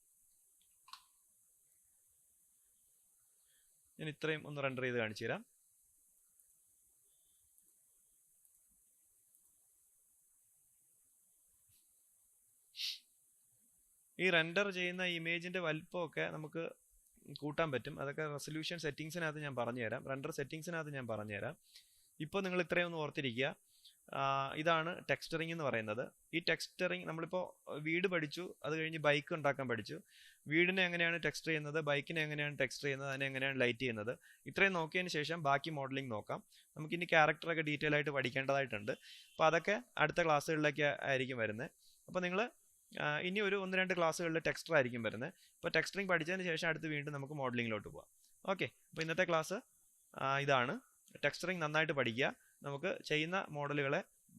Speaker 1: ഞാൻ ഇത്രയും ഒന്ന് റെൻഡർ ചെയ്ത് കാണിച്ചു തരാം. ഈ റെൻഡർ ചെയ്യുന്ന ഇമേജിൻ്റെ വലിപ്പമൊക്കെ നമുക്ക് കൂട്ടാൻ പറ്റും. അതൊക്കെ റെസൊല്യൂഷൻ സെറ്റിങ്സിനകത്ത് ഞാൻ പറഞ്ഞുതരാം. റെൻഡർ സെറ്റിങ്സിനകത്ത് ഞാൻ പറഞ്ഞുതരാം. ഇപ്പോൾ നിങ്ങൾ ഇത്രയും ഒന്ന് ഓർത്തിരിക്കുക. ഇതാണ് ടെക്സ്ചറിങ് എന്ന് പറയുന്നത്. ഈ ടെക്സ്ചറിങ് നമ്മളിപ്പോൾ വീട് പഠിച്ചു, അത് കഴിഞ്ഞ് ബൈക്ക് ഉണ്ടാക്കാൻ പഠിച്ചു. വീടിനെ എങ്ങനെയാണ് ടെക്സ്ചർ ചെയ്യുന്നത്, ബൈക്കിനെ എങ്ങനെയാണ് ടെക്സ്ചർ ചെയ്യുന്നത്, അതിനെ എങ്ങനെയാണ് ലൈറ്റ് ചെയ്യുന്നത്, ഇത്രയും നോക്കിയതിന് ശേഷം ബാക്കി മോഡലിംഗ് നോക്കാം. നമുക്കിനി ക്യാരക്ടറൊക്കെ ഡീറ്റെയിൽ ആയിട്ട് പഠിക്കേണ്ടതായിട്ടുണ്ട്. അപ്പോൾ അതൊക്കെ അടുത്ത ക്ലാസ്സുകളിലേക്ക് ആയിരിക്കും വരുന്നത്. അപ്പോൾ നിങ്ങൾ ഇനി ഒരു 1-2 ക്ലാസ്സുകളിൽ ടെക്സ്ചർ ആയിരിക്കും വരുന്നത്. അപ്പോൾ ടെക്സ്ചറിങ് പഠിച്ചതിന് ശേഷം അടുത്ത് വീണ്ടും നമുക്ക് മോഡലിങ്ങിലോട്ട് പോകാം. ഓക്കെ, അപ്പോൾ ഇന്നത്തെ ക്ലാസ് ഇതാണ്. ടെക്സ്ചറിങ് നന്നായിട്ട് പഠിക്കുക. നമുക്ക് ചെയ്യുന്ന മോഡലുകളെ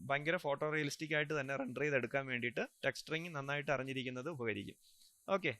Speaker 1: ഭയങ്കര ഫോട്ടോ റിയലിസ്റ്റിക് ആയിട്ട് തന്നെ റെൻഡർ ചെയ്തെടുക്കാൻ വേണ്ടിയിട്ട് ടെക്സ്ചറിങ് നന്നായിട്ട് അറിഞ്ഞിരിക്കുന്നത് ഉപകരിക്കും. ഓക്കെ.